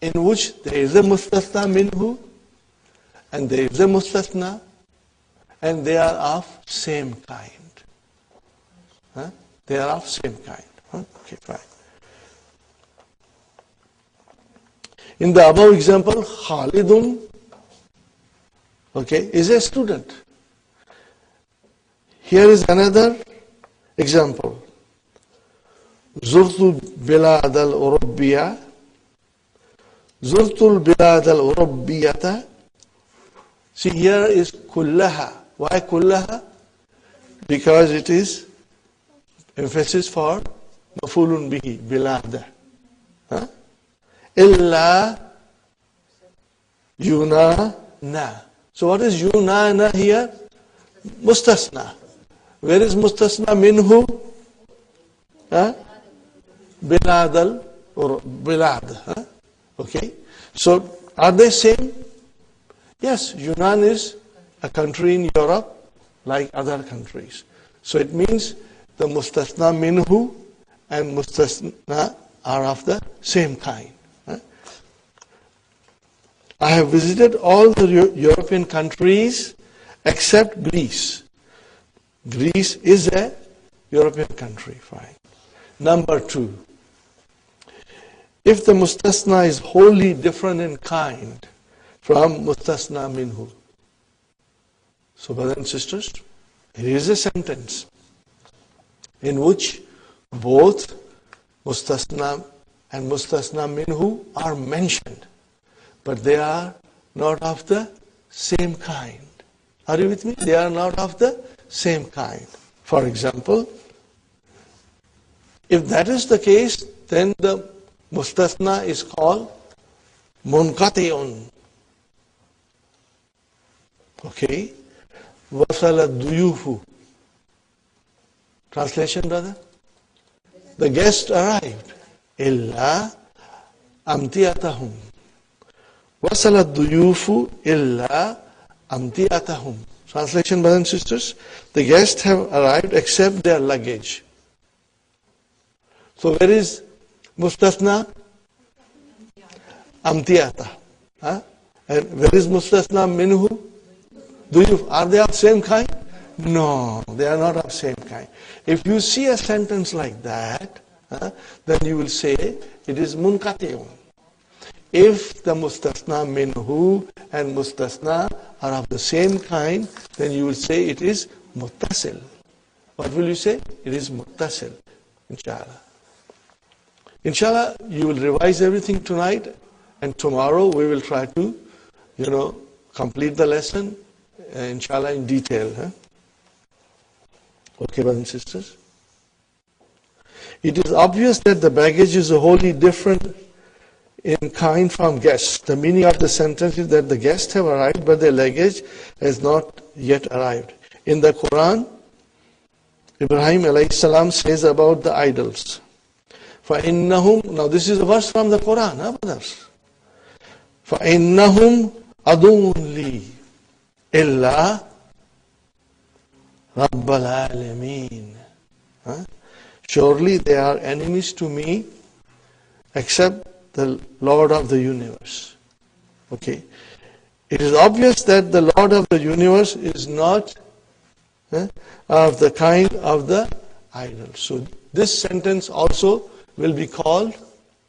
[SPEAKER 2] in which there is a mustasna minhu and there is a mustasna, and they are of same kind. They are of same kind. Okay, fine. In the above example, Khalidun, okay, is a student. Here is another example. Zurtul bilad al-Urabbiya. Zurtul bilad al-Urabbiyata. See, here is kullaha. Why kullaha? Because it is emphasis for mafulun bihi, bilad. Illa yunana. So what is yunana here? Mustasna. Where is mustasna minhu? Bilad or bilad. Okay. So are they same? Yes, Yunnan is a country in Europe like other countries. So it means the mustasna minhu and mustasna are of the same kind. I have visited all the European countries except Greece. Greece is a European country. Fine. Number 2. If the mustasna is wholly different in kind from mustasna minhu. So brothers and sisters, here is a sentence in which both mustasna and mustasna minhu are mentioned, but they are not of the same kind. Are you with me? They are not of the same kind. For example, if that is the case, then the mustasna is called munqati'un. Okay? Wasala duyufu. Translation, brother? The guest arrived. Illa amtiatahum. Wasala duyufu illa amtiatahum. Translation, brothers and sisters? The guests have arrived except their luggage. So where is mustasna? Amtiata. Huh? And where is mustasna minhu? Are they of same kind? No, they are not of same kind. If you see a sentence like that, then you will say it is munqati'un. If the mustasna minhu and mustasna are of the same kind, then you will say it is muttasil. What will you say? It is muttasil, inshallah. Inshallah, you will revise everything tonight, and tomorrow we will try to, complete the lesson, inshallah, in detail. Okay, brothers and sisters? It is obvious that the baggage is wholly different in kind from guests. The meaning of the sentence is that the guests have arrived, but their luggage has not yet arrived. In the Quran, Ibrahim alayhi salam says about the idols, فَإِنَّهُمْ, now this is a verse from the Quran, brothers. فَإِنَّهُمْ عَدُوٌّ لِي إِلَّا رَبَّ الْعَالَمِينَ. Surely they are enemies to me except the Lord of the universe. Okay. It is obvious that the Lord of the universe is not of the kind of the idol. So this sentence also will be called,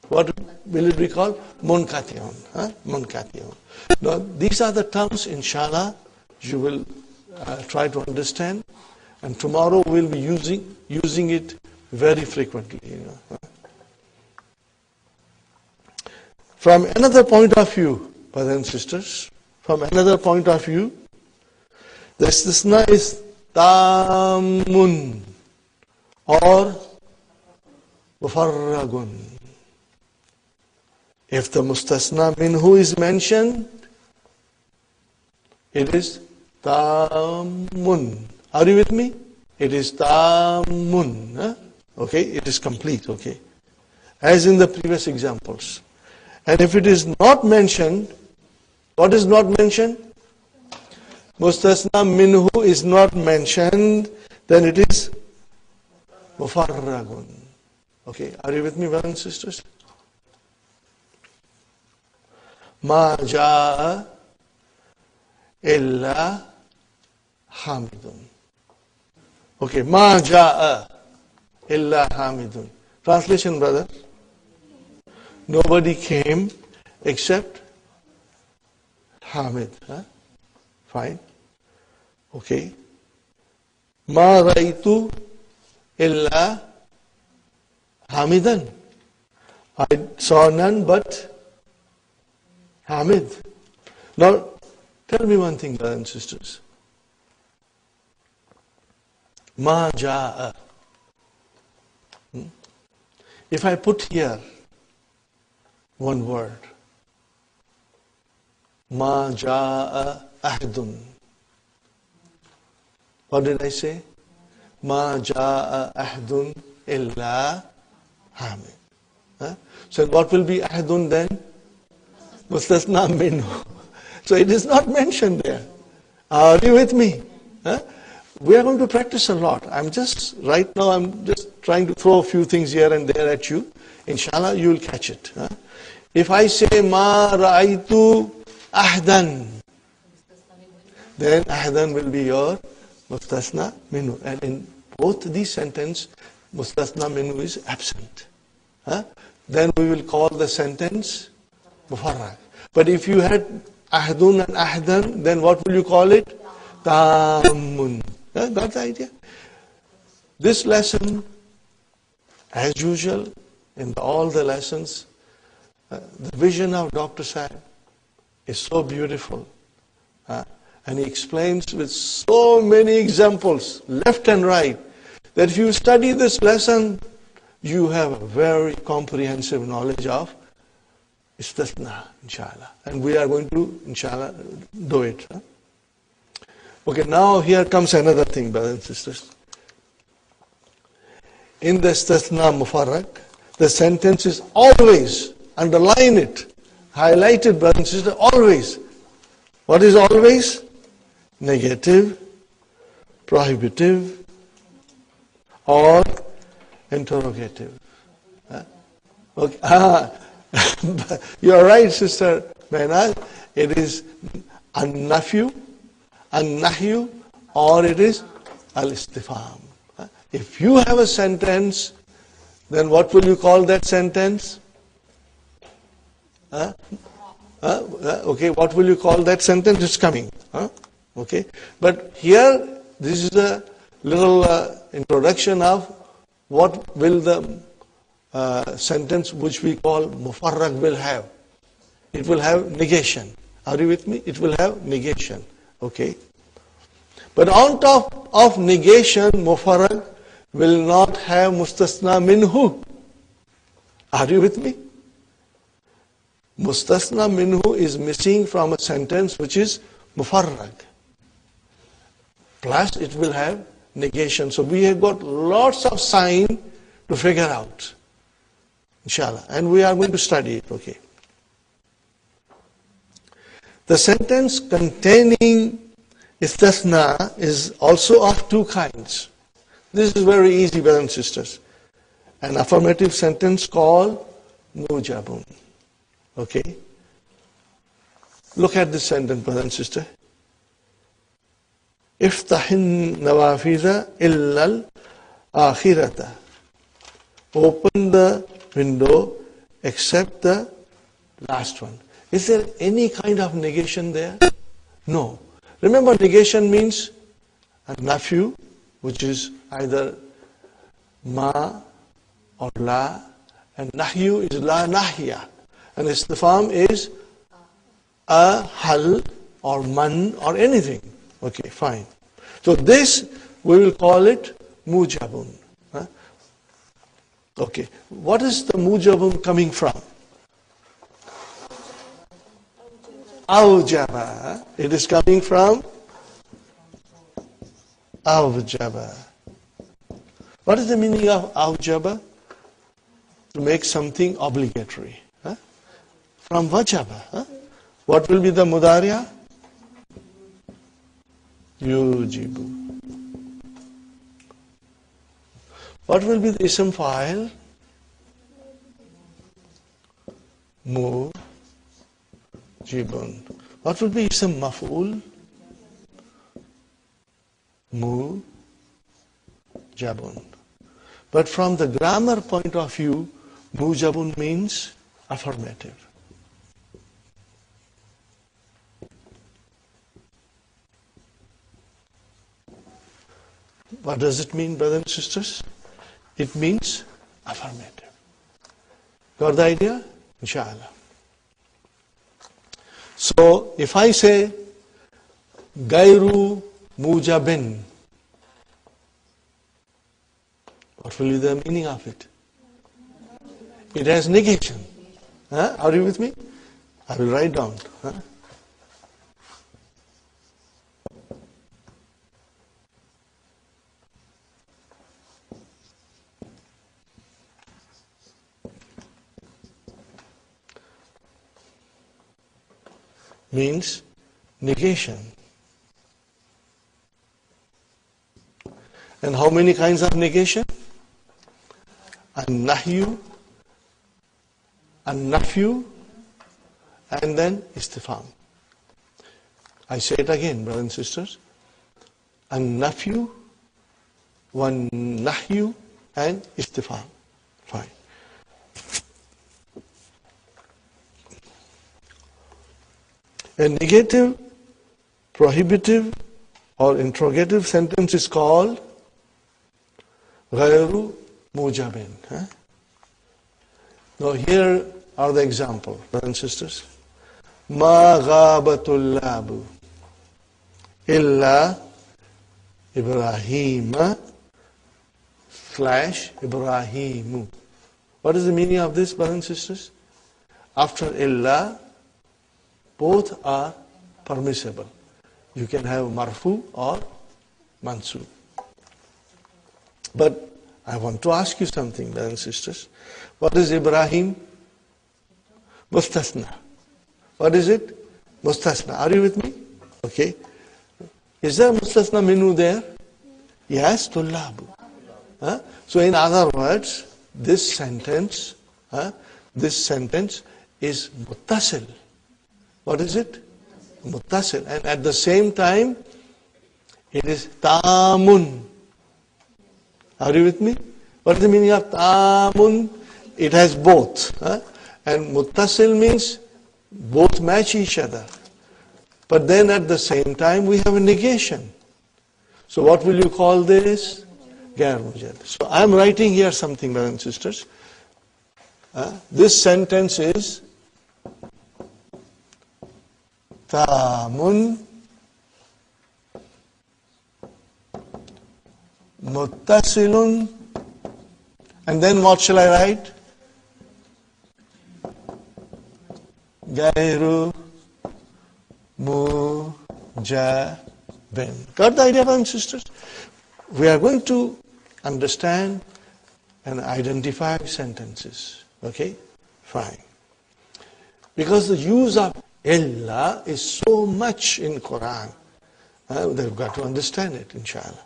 [SPEAKER 2] what will it be called? Munqati'un. Munqati'un. Now these are the terms, inshallah, you will try to understand, and tomorrow we'll be using it very frequently. From another point of view, brothers and sisters, from another point of view, the istisna is tamun or mufarragun. If the mustasna minhu is mentioned, it is tamun. Are you with me? It is tamun. Okay, it is complete. Okay, as in the previous examples. And if it is not mentioned, what is not mentioned? Mustasna minhu is not mentioned, then it is mufarragun. Okay, are you with me, brothers and sisters? Ma ja'a illa hamidun. Okay, ma ja'a illa hamidun. Translation, brother. Nobody came except Hamid. Fine. Okay. Ma raitu illa Hamidan. I saw none but Hamid. Now, tell me one thing, brothers and sisters. Ma ja'a. If I put here one word, ma ja'a ahdun. What did I say? Ma ja'a ahdun illa hamid. So what will be ahdun then? Mustasna minhu. So it is not mentioned there. Are you with me? We are going to practice a lot. I'm just trying to throw a few things here and there at you. Inshallah, you will catch it. If I say ma ra'aytu ahdan, then ahdan will be your mustasna minhu. And in both these sentences, mustasna minhu is absent. Then we will call the sentence mufarrag. But if you had ahdun and ahdan, then what will you call it? Tamun. Got the idea? This lesson As usual, in all the lessons, the vision of Dr. Sahib is so beautiful. And he explains with so many examples, left and right, that if you study this lesson, you have a very comprehensive knowledge of istisna, inshallah. And we are going to, inshallah, do it. Okay, now here comes another thing, brothers and sisters. In the istisna mufarraq, the sentence is always, underline it, highlight it, brothers and sisters, always. What is always? Negative, prohibitive, or interrogative. Okay. You are right, Sister Mehnaz. It is an-nafyu, an-nahyu, or it is al-istifham. If you have a sentence, then what will you call that sentence? Okay, what will you call that sentence? It's coming. Okay, but here, this is a little introduction of what will the sentence which we call mufarraq will have. It will have negation. Are you with me? It will have negation. Okay. But on top of negation, mufarraq will not have mustasna minhu. Are you with me? Mustasna minhu is missing from a sentence which is mufarraq. Plus it will have negation. So we have got lots of sign to figure out. Inshallah. And we are going to study it. Okay. The sentence containing istisna is also of two kinds. This is very easy, brothers and sisters. An affirmative sentence called mujabun. Okay. Look at this sentence, brother and sister. Iftahin nawafiza illal akhirata. Open the window except the last one. Is there any kind of negation there? No. Remember, negation means a nafyu, which is either ma or la, and nahyu is la nahya, and istifham is a hal or man or anything. Okay, fine. So this, we will call it mujabun. Okay, what is the mujabun coming from? Awjaba. It is coming from awjaba. What is the meaning of awjaba? To make something obligatory. From wajaba. What will be the mudariya? Yujibu. What will be the ism fa'il? Mujibun. What will be ism maf'ul? Mujabun. But from the grammar point of view, mujabun means affirmative. What does it mean, brothers and sisters? It means affirmative. Got the idea? Inshallah. So, if I say, Gairu mujabin, what will be the meaning of it? It has negation. Are you with me? I will write down. Means negation. And how many kinds of negation? An-nahyu, an-nafyu, and then istifham. I say it again, brothers and sisters. An-nafyu, wan-nahyu, and istifham. Fine. A negative, prohibitive, or interrogative sentence is called غير mujabin. Now here are the examples, brothers and sisters. Ma ghabatul labu illa Ibrahima / Ibrahimu. What is the meaning of this, brothers and sisters? After illa, both are permissible. You can have marfu or mansub. But I want to ask you something, brothers and sisters. What is Ibrahim? Mustasna. What is it? Mustasna. Are you with me? Okay. Is there mustasna minhu there? Yes, tullabu. So in other words, this sentence is muttasil. What is it? Muttasil. And at the same time, it is tamun. Are you with me? What is the meaning of tamun? It has both. And muttasil means both match each other. But then at the same time, we have a negation. So what will you call this? Gair mujad. So I am writing here something, brothers and sisters. This sentence is tamun muttasilun, and then what shall I write? Gairu mujabin. Got the idea, brothers and sisters? We are going to understand and identify sentences. Okay? Fine. Because the use of illa is so much in Quran. They've got to understand it, inshallah.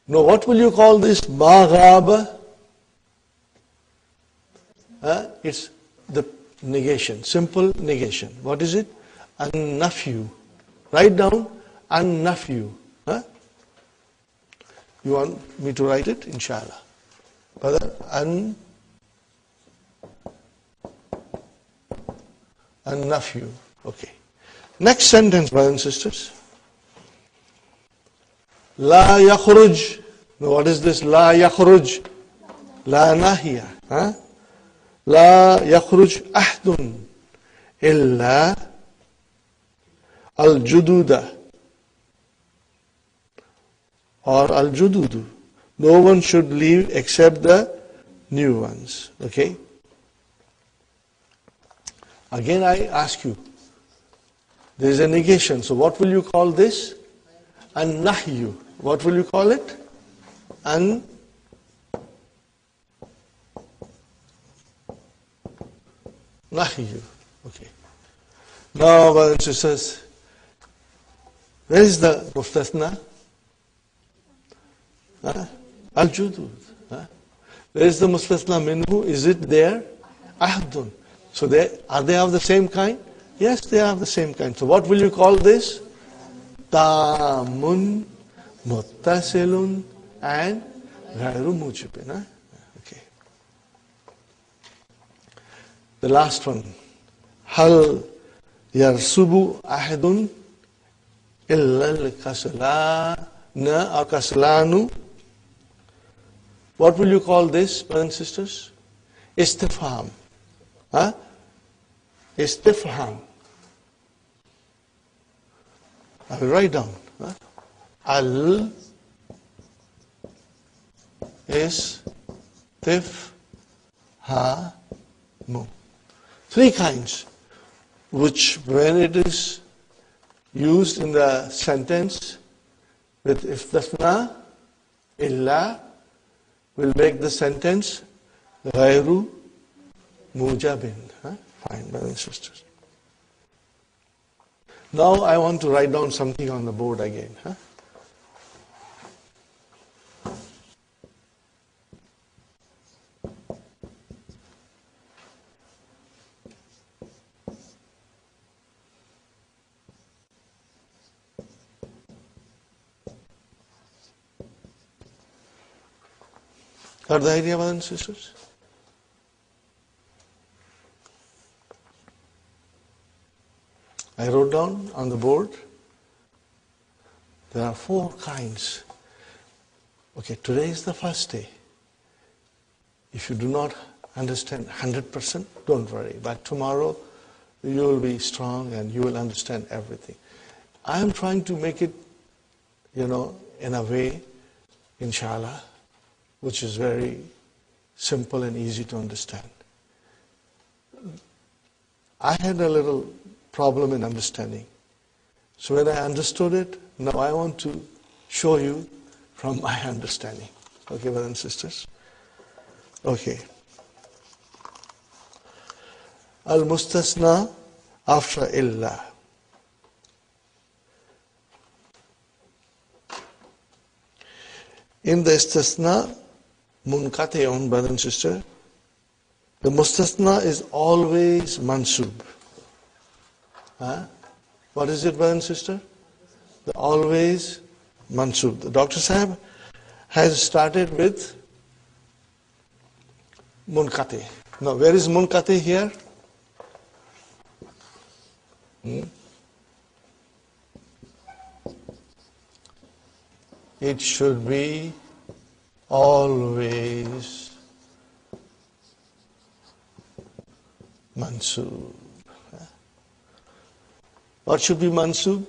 [SPEAKER 2] Now, what will you call this maghaba? It's the negation, simple negation. What is it? An-nafyu. Write down an-nafyu. You want me to write it? Inshallah. Brother, an-nafyu. Okay. Next sentence, brothers and sisters. La yakhruj. Now what is this? La yakhruj. La nahiya. La yakhruj ahdun illa al-jududa or al-jududu. No one should leave except the new ones. Okay? Again I ask you, there is a negation. So what will you call this? An-nahyu. What will you call it? An-nahyu. Okay. Now, brothers and sisters, where is the mustasna? Al-judud. Where is the mustasna minhu? Is it there? Ahdun. So are they of the same kind? Yes, they are of the same kind. So what will you call this? Tamun, muttasilun, and ghairu mujibin. Okay. The last one. Hal yarsubu ahadun illa al-kaslana or kaslanu. What will you call this, brothers and sisters? Istifham. Istifham. I will write down. Al istifhamu. Three kinds, which when it is used in the sentence with istisna, illa, will make the sentence ghairu mujabin. Fine, brothers and sisters. Now I want to write down something on the board again. Got the idea, brothers and sisters? I wrote down on the board, there are four kinds Okay, today is the first day. If you do not understand 100%, don't worry. But tomorrow, you will be strong and you will understand everything. I am trying to make it, in a way, inshallah, which is very simple and easy to understand. I had a little problem in understanding. So when I understood it, now I want to show you from my understanding. Okay, brothers and sisters? Okay. Al-Mustasna after illa. In the istisna, munqati'un, brother and sister, the mustasna is always mansub. What is it, brother and sister? The always mansub. The Dr. Sahib has started with munqati. Now, where is munqati here? It should be always mansub. What should be mansub?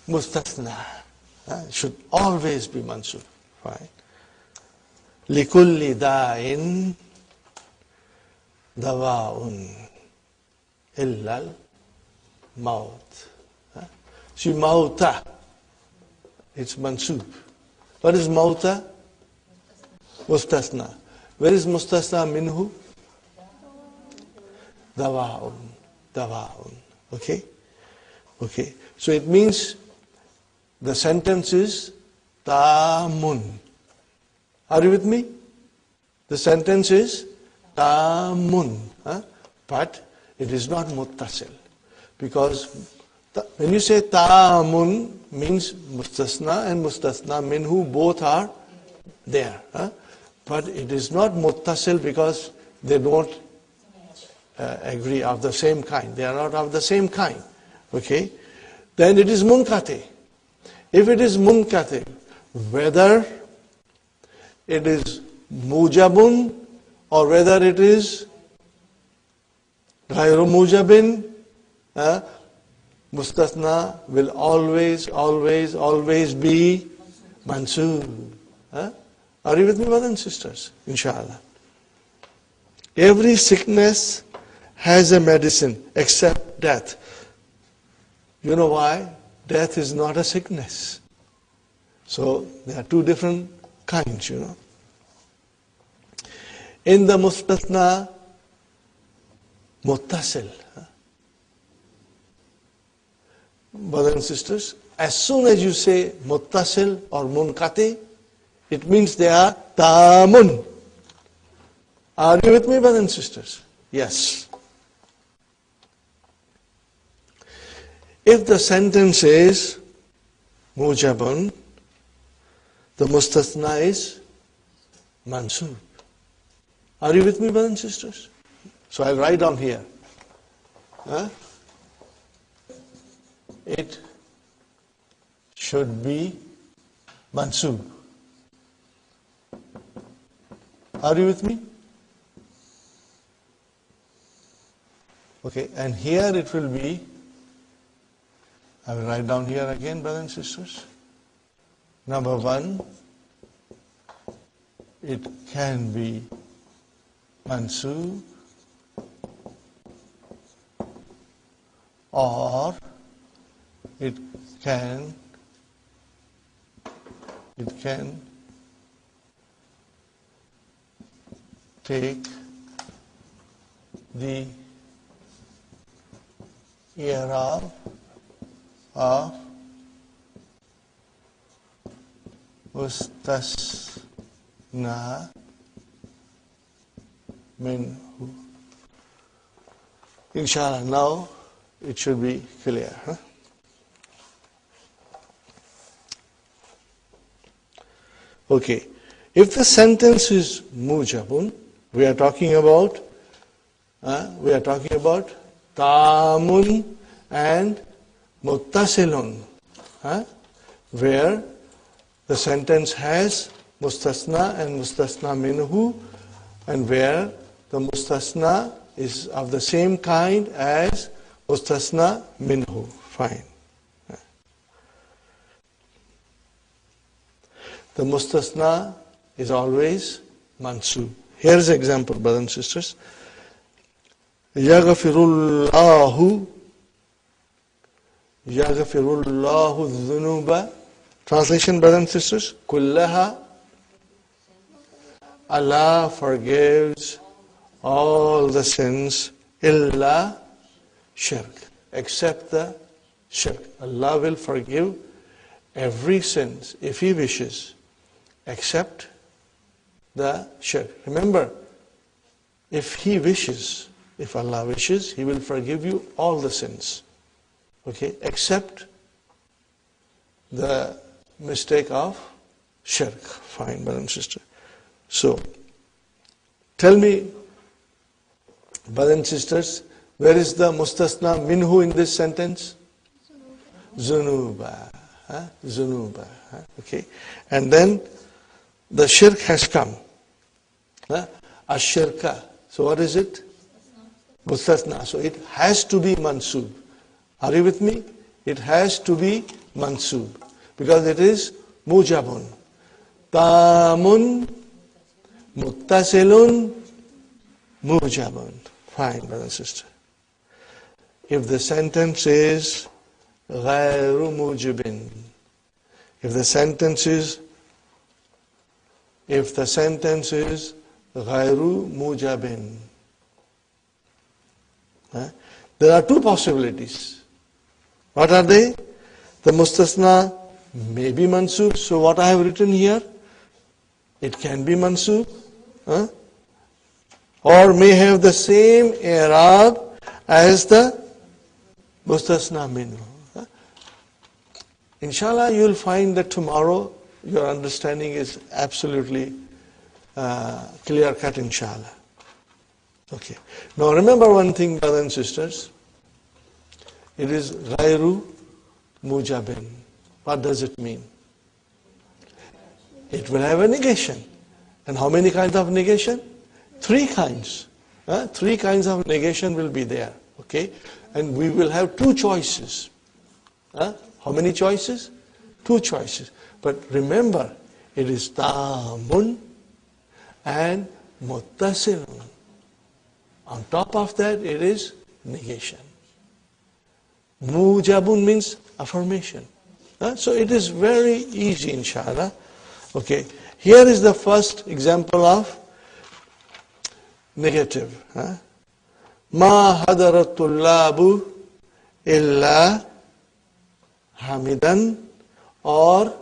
[SPEAKER 2] Mustasna. It should always be mansub. Right? Likulli da'in dawa'un illal maut. See, mauta. It's mansub. What is mauta? Mustasna. Where is mustasna minhu? Dawa'un. Dawa'un. Okay? Okay. So it means the sentence is tamun. Are you with me? The sentence is tamun. But it is not muttasil. Because when you say tamun, means mustasna and mustasna minhu both are there. But it is not muttasil because they don't agree of the same kind. They are not of the same kind. Okay? Then it is munqati. If it is munqati, whether it is mujabun or whether it is ghayru mujabin, mustasna will always be mansub. Are you with me, brothers and sisters? Inshallah. Every sickness has a medicine except death. You know why? Death is not a sickness. So there are two different kinds, In the mustasna, muttasil. Brothers and sisters, as soon as you say muttasil or munqati, it means they are tamun. Are you with me, brothers and sisters? Yes. If the sentence is mujabun, the mustasna is mansub. Are you with me, brothers and sisters? So I'll write down here. It should be mansub. Are you with me? Okay, and here it will be, I will write down here again, brothers and sisters. Number one, it can be mansub or it can take the i'rab of mustasna minhu. Inshallah, now it should be clear. Okay. If the sentence is mujabun, we are talking about tamun and muttasilun, where the sentence has mustasna and mustasna minhu, and where the mustasna is of the same kind as mustasna minhu. Fine. The mustasna is always mansub. Here is an example, brothers and sisters. Yaghfirullahu dhunuba. Translation, brothers and sisters. Kullaha. Allah forgives all the sins illa shirk, except the shirk. Allah will forgive every sin if He wishes, except the shirk. Remember, if He wishes, if Allah wishes, He will forgive you all the sins. Okay, except the mistake of shirk. Fine, brother and sister. So, tell me, brothers and sisters, where is the mustasna minhu in this sentence? Zunuba. Zunuba. Okay. And then the shirk has come. Ashirka. So what is it? Mustasna. So it has to be mansub. Are you with me? It has to be mansub. Because it is mujabun. Tamun muttasilun mujabun. Fine, brother and sister. If the sentence is ghayru mujibin, if the sentence is ghayru mujabin, there are two possibilities. What are they? The mustasna may be mansub. So what I have written here, it can be mansub, or may have the same i'rab as the mustasna minhu. Inshallah, you will find that tomorrow your understanding is absolutely clear cut, inshallah. Okay. Now remember one thing, brothers and sisters. It is ghayru mujabin. What does it mean? It will have a negation. And how many kinds of negation? 3 kinds. 3 kinds of negation will be there. Okay? And we will have 2 choices. How many choices? 2 choices. But remember, it is tamun and muttasilun. On top of that, it is negation. Mujabun means affirmation. So it is very easy, inshallah. Okay. Here is the first example of negative. Ma hadarat tullabu illa hamidan or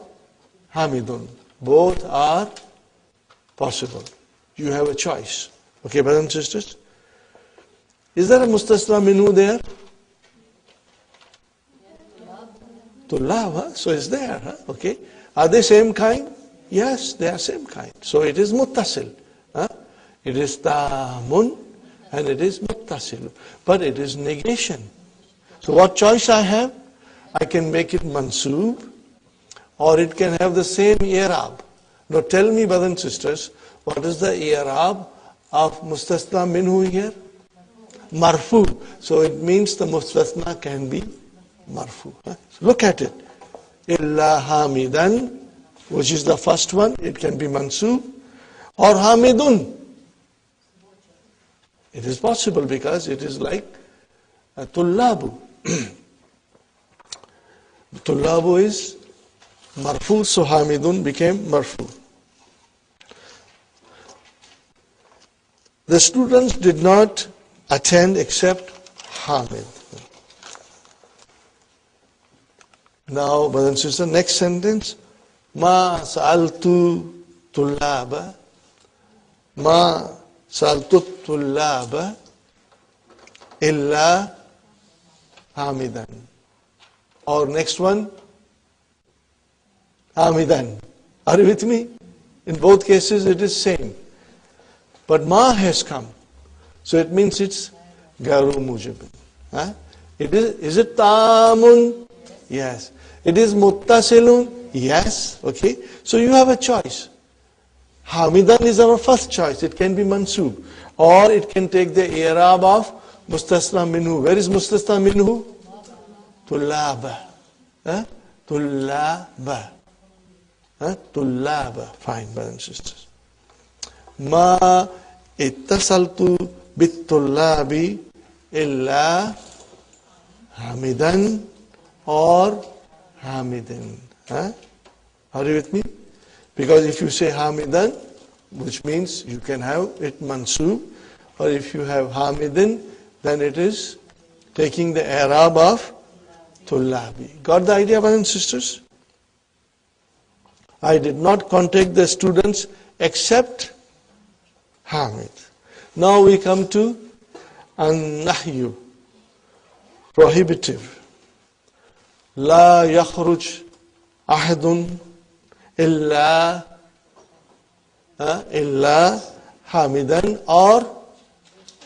[SPEAKER 2] hamidun. Both are possible. You have a choice. Okay, brothers and sisters? Is there a mustasna minhu there? Tullab, so it's there. Okay. Are they same kind? Yes, they are same kind. So it is muttasil. It is tamun and it is muttasil. But it is negation. So what choice I have? I can make it mansub or it can have the same i'rab. Now tell me, brothers and sisters, what is the i'rab of mustasna minhu here? Marfu. So it means the mustasna can be marfu. So look at it. Illa hamidan, which is the first one, it can be mansub, or hamidun. It is possible because it is like tullabu. Tullabu is marfu, so hamidun became marfu. The students did not attend except hamid. Now, brothers and sisters, next sentence. Ma sa'altu tullaba. Ma sa'altu tullaba illa hamidan. Or next one, hamidan. Are you with me? In both cases it is same. But ma has come. So it means it's garu mujibin. Is it tamun? Yes. It is muttasilun? Yes. Okay. So you have a choice. Hamidan is our first choice. It can be mansub. Or it can take the i'rab of mustasna minhu. Where is mustasna minhu? Tullaba. Tullaba. Tullaba. Fine, brothers and sisters. Ma ittasaltu bit tullabi illa hamidan or hamidin. Are you with me? Because if you say hamidan, which means you can have it mansub, or if you have hamidin, then it is taking the i'rab of tullabi. Got the idea, brothers and sisters? I did not contact the students except Hamid. Now we come to an-nahyu, prohibitive. La yakhruj ahadun illa hamidan or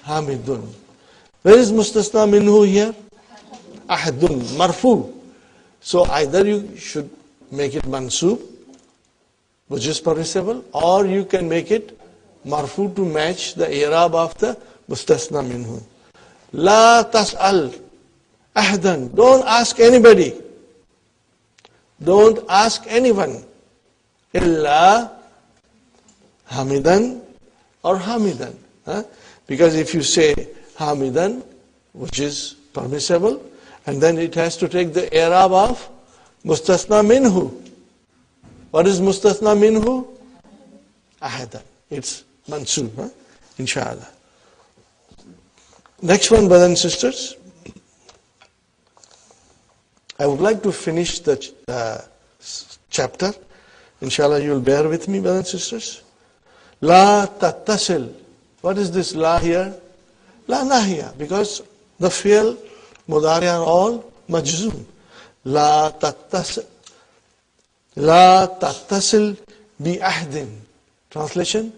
[SPEAKER 2] hamidun. Where is mustasna minhu here? Ahadun, marfu. So either you should make it mansub, which is permissible, or you can make it marfu to match the i'rab of the mustasna minhu. La tas'al ahadan. Don't ask anybody. Don't ask anyone. Illa hamidan or hamidan. Because if you say hamidan, which is permissible, and then it has to take the i'rab of mustasna minhu. What is mustasna minhu? Ahadan. It's mansub, inshallah. Next one, brothers and sisters. I would like to finish the chapter. Inshallah, you will bear with me, brothers and sisters. La tattasil. What is this la here? La nahiya. Because the fi'l, mudari are all majzoom. La tattasil. La tattasil bi ahdin. Translation: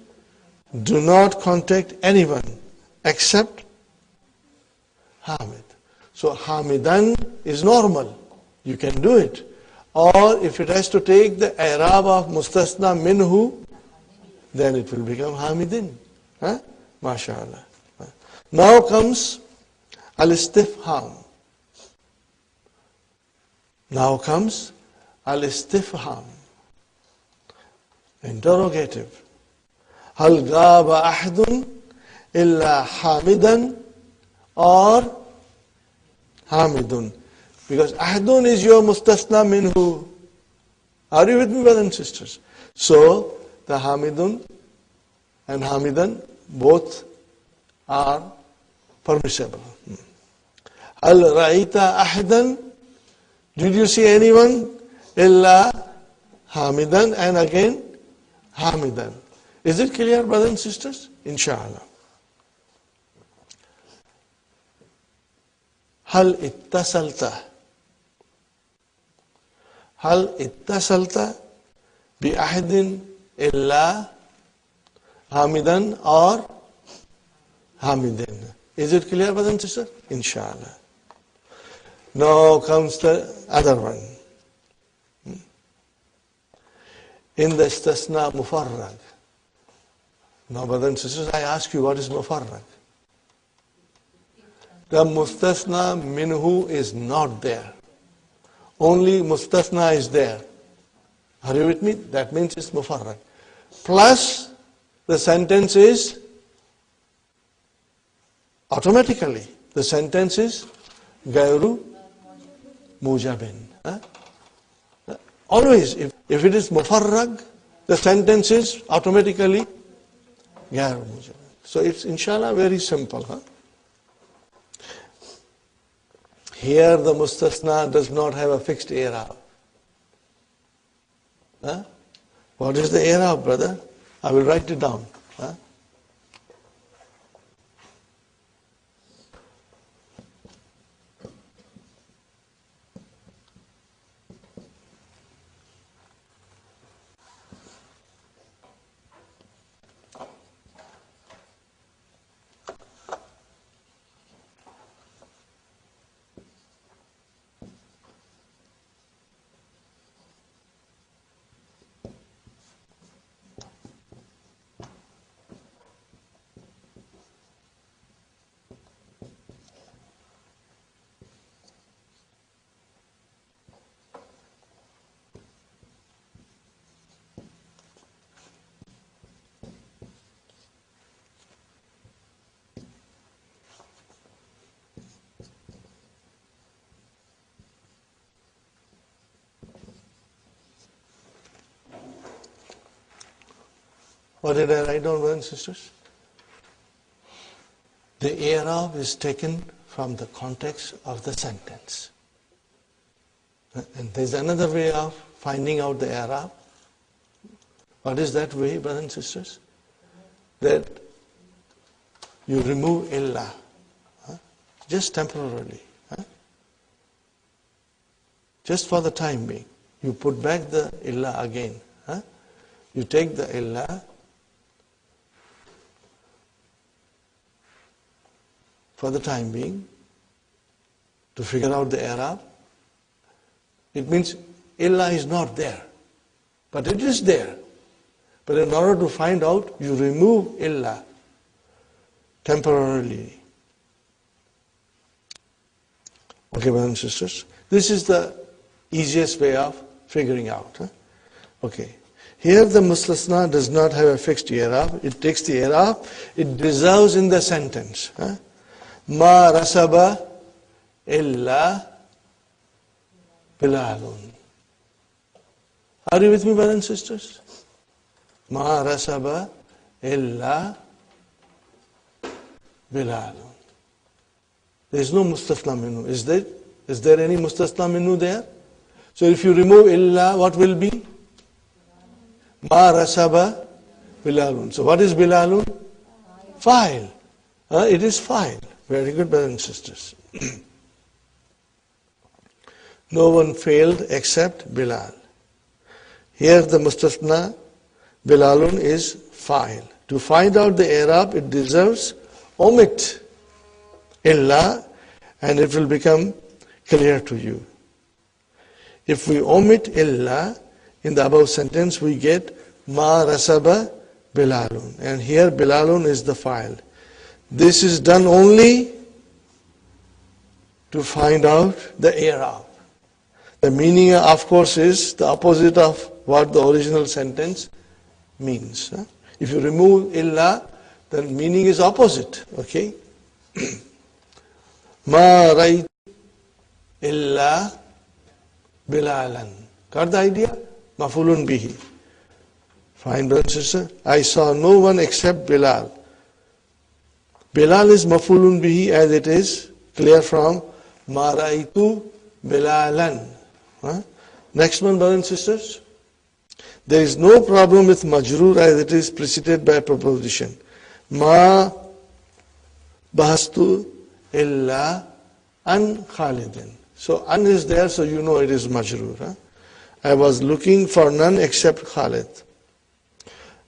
[SPEAKER 2] do not contact anyone except Hamid. So Hamidan is normal. You can do it. Or if it has to take the i'rab of mustasna minhu, then it will become Hamidin. MashaAllah. Now comes al-istifham. Now comes al-istifham. Interrogative. Hal gaba ahadun illa hamidan or hamidun. Because ahadun is your mustasna minhu. Are you with me, brothers and sisters? So, the hamidun and hamidan both are permissible. Al ra'ita ahadan. Did you see anyone? Illa hamidan and again hamidan. Is it clear, brothers and sisters? Inshallah. Hal ittasalta. Hal ittasalta bi ahadin illa hamidan or hamidin. Is it clear, brothers and sisters? Inshallah. Now comes the other one. In the istasna mufarrag. Now, brothers and sisters, I ask you, what is mufarrag? The mustasna minhu is not there. Only mustasna is there. Are you with me? That means it's mufarrag. Plus, the sentence is automatically. The sentence is gairu mujabin. Always, if it is mufarrag, the sentence is automatically gairu mujabin. So it's inshallah very simple. Here the mustasna does not have a fixed i'rab. What is the i'rab, brother? I will write it down. What did I write down, brothers and sisters? The i'rab is taken from the context of the sentence. And there's another way of finding out the i'rab. What is that way, brothers and sisters? That you remove illa, just temporarily, just for the time being. You put back the illa again. You take the illa for the time being to figure out the i'rab. It means illa is not there, but it is there. But in order to find out, you remove illa temporarily. Okay, brothers and sisters? This is the easiest way of figuring out. Okay. Here the mustasna does not have a fixed i'rab. It takes the i'rab, it deserves in the sentence. Ma rasaba illa bilalun. Are you with me, brothers and sisters? Ma rasaba illa bilalun. There is no mustasna minhu. Is there any mustasna minhu there? So if you remove illa, what will be? Ma rasaba bilalun. So what is bilalun? Fa'il. It is fa'il. Very good, brothers and sisters. No one failed except Bilal. Here the mustasna bilalun is fa'il. To find out the i'rab, it deserves omit illa, and it will become clear to you. If we omit illa in the above sentence, we get ma rasaba bilalun, and here bilalun is the fa'il. This is done only to find out the i'rab. The meaning, of course, is the opposite of what the original sentence means. If you remove illa, then meaning is opposite. Okay? Ma ra'aytu illa bilalan. Got the idea? Mafulun bihi. Fine, brother and sister. I saw no one except Bilal. Bilal is mafulun bihi, as it is clear from ma ra'aytu bilalan. Next one, brothers and sisters. There is no problem with majroor as it is preceded by preposition. Ma bahastu illa an Khalidin. So an is there, so you know it is majroor. I was looking for none except Khalid.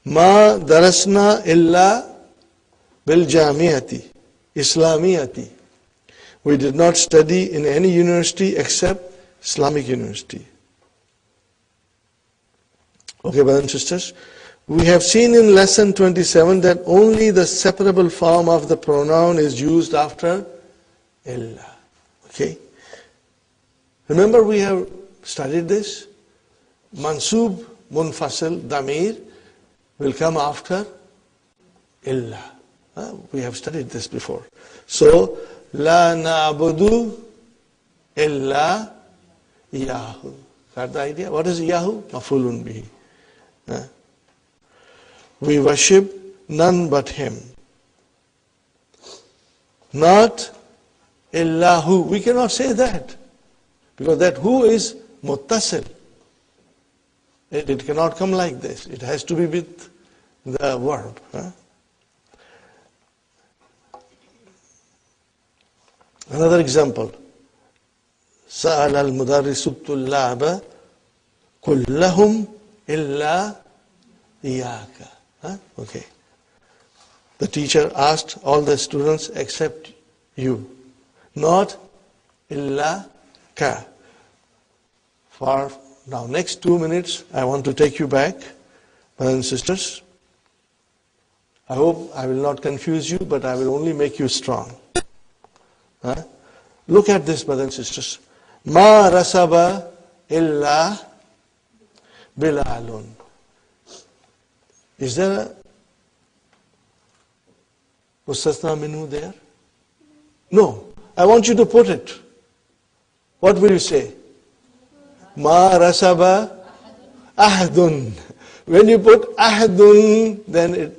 [SPEAKER 2] Ma darasna illa bil jamiati, Islamiyati. We did not study in any university except Islamic university. Okay, brothers and sisters. We have seen in lesson 27 that only the separable form of the pronoun is used after illa. Okay. Remember we have studied this. Mansub, munfasil, damir will come after illa. We have studied this before. So, la na'budu illa iyahu. Got the idea? What is iyahu? Mafulun bihi. We worship none but him. Not illahu. We cannot say that. Because that who is muttasil. It cannot come like this. It has to be with the verb. Another example. سأل المدرس الطلاب كلهم إلا إياك. Okay. The teacher asked all the students except you. Not illa ka. For now, next 2 minutes, I want to take you back, brothers and sisters. I hope I will not confuse you, but I will only make you strong. Look at this, brothers and sisters. Ma rasaba illa bilalun. Is there a mustasna minhu there? No. I want you to put it. What will you say? Ma rasaba ahdun. When you put ahdun, then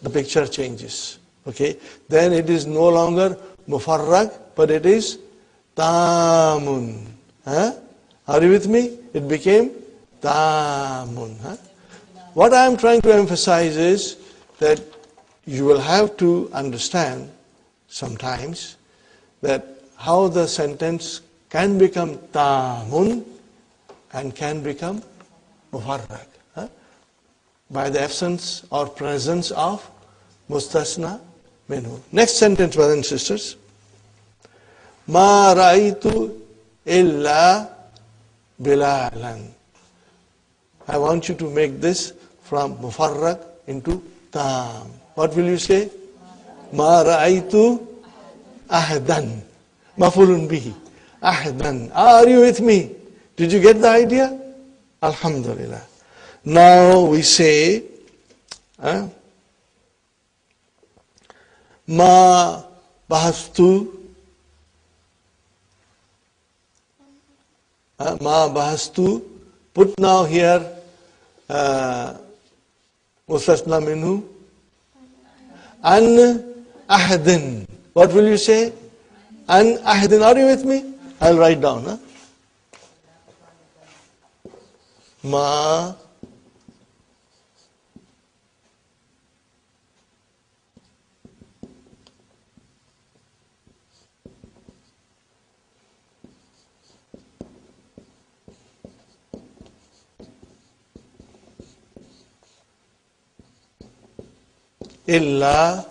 [SPEAKER 2] the picture changes. Okay? Then it is no longer mufarrag, but it is tamun. Huh? Are you with me? It became tamun. Huh? What I am trying to emphasize is that you will have to understand sometimes that how the sentence can become tamun and can become mufarrag. Huh? By the absence or presence of mustasna minhu. Next sentence, brothers and sisters. Ma ra'aytu illa bilalan. I want you to make this from mufarrag into tam. What will you say? Ma ra'aytu ahdan. Mafulun bihi. Ahdan. Are you with me? Did you get the idea? Alhamdulillah. Now we say, ma bahastu. Ma bahastu. Put now here mustasna minhu. An ahdin. What will you say? An ahdin. Are you with me? I'll write down. Huh? Ma illa.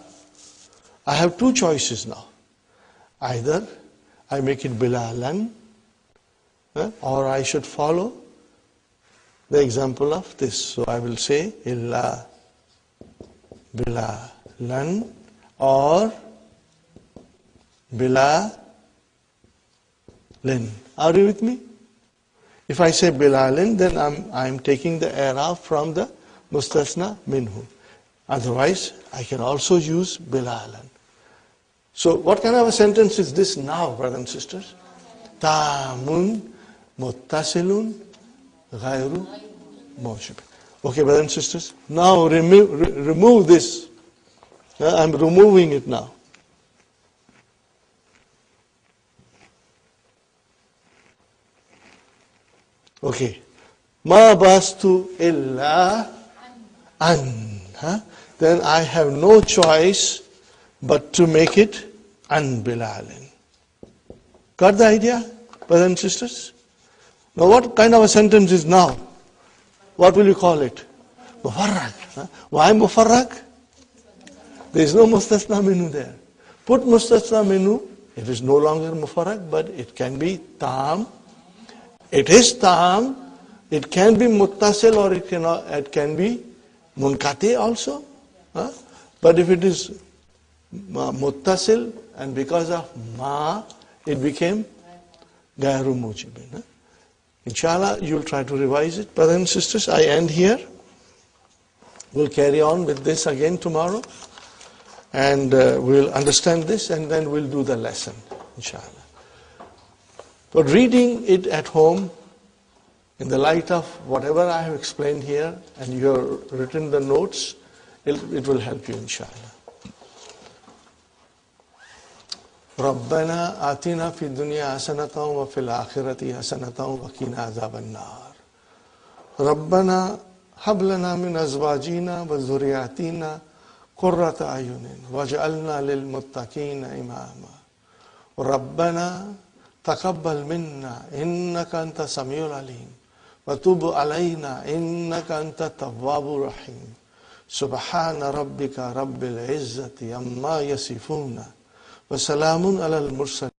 [SPEAKER 2] I have two choices now. Either I make it bilalan, or I should follow the example of this. So I will say illa bilalan or bilalin. Are you with me? If I say bilalin, then I'm taking the i'rab from the mustasna minhu. Otherwise, I can also use bilalan. So what kind of a sentence is this now, brothers and sisters? Tamun muttasilun ghayru mawjub. Okay, brothers and sisters. Now remove this. I'm removing it now. Okay. Ma bastu illa an. Then I have no choice but to make it an bilalin. Got the idea, brothers and sisters? Now what kind of a sentence is now? What will you call it? Mufarrag. Why mufarrag? There is no mustasna minhu there. Put mustasna minhu, it is no longer mufarrag, but it can be tam. It is tam. It can be muttasil or it can be munkati also. But if it is muttasil and because of ma, it became gairu mujibin. Inshallah, you'll try to revise it. Brothers and sisters, I end here. We'll carry on with this again tomorrow. And we'll understand this and then we'll do the lesson, inshallah. But reading it at home, in the light of whatever I have explained here, and you have written the notes, it will help you, inshallah. ربنا آتنا في الدنيا حسنة وفي الآخرة حسنة وقنا عذاب النار. ربنا هب لنا من أزواجنا وذرياتنا قرة أعين واجعلنا للمتقين إماما. ربنا تقبل منا إنك أنت السميع العليم وتب علينا إنك أنت التواب الرحيم. سبحان ربك رب العزة عما يصفون وسلام على المرسلين.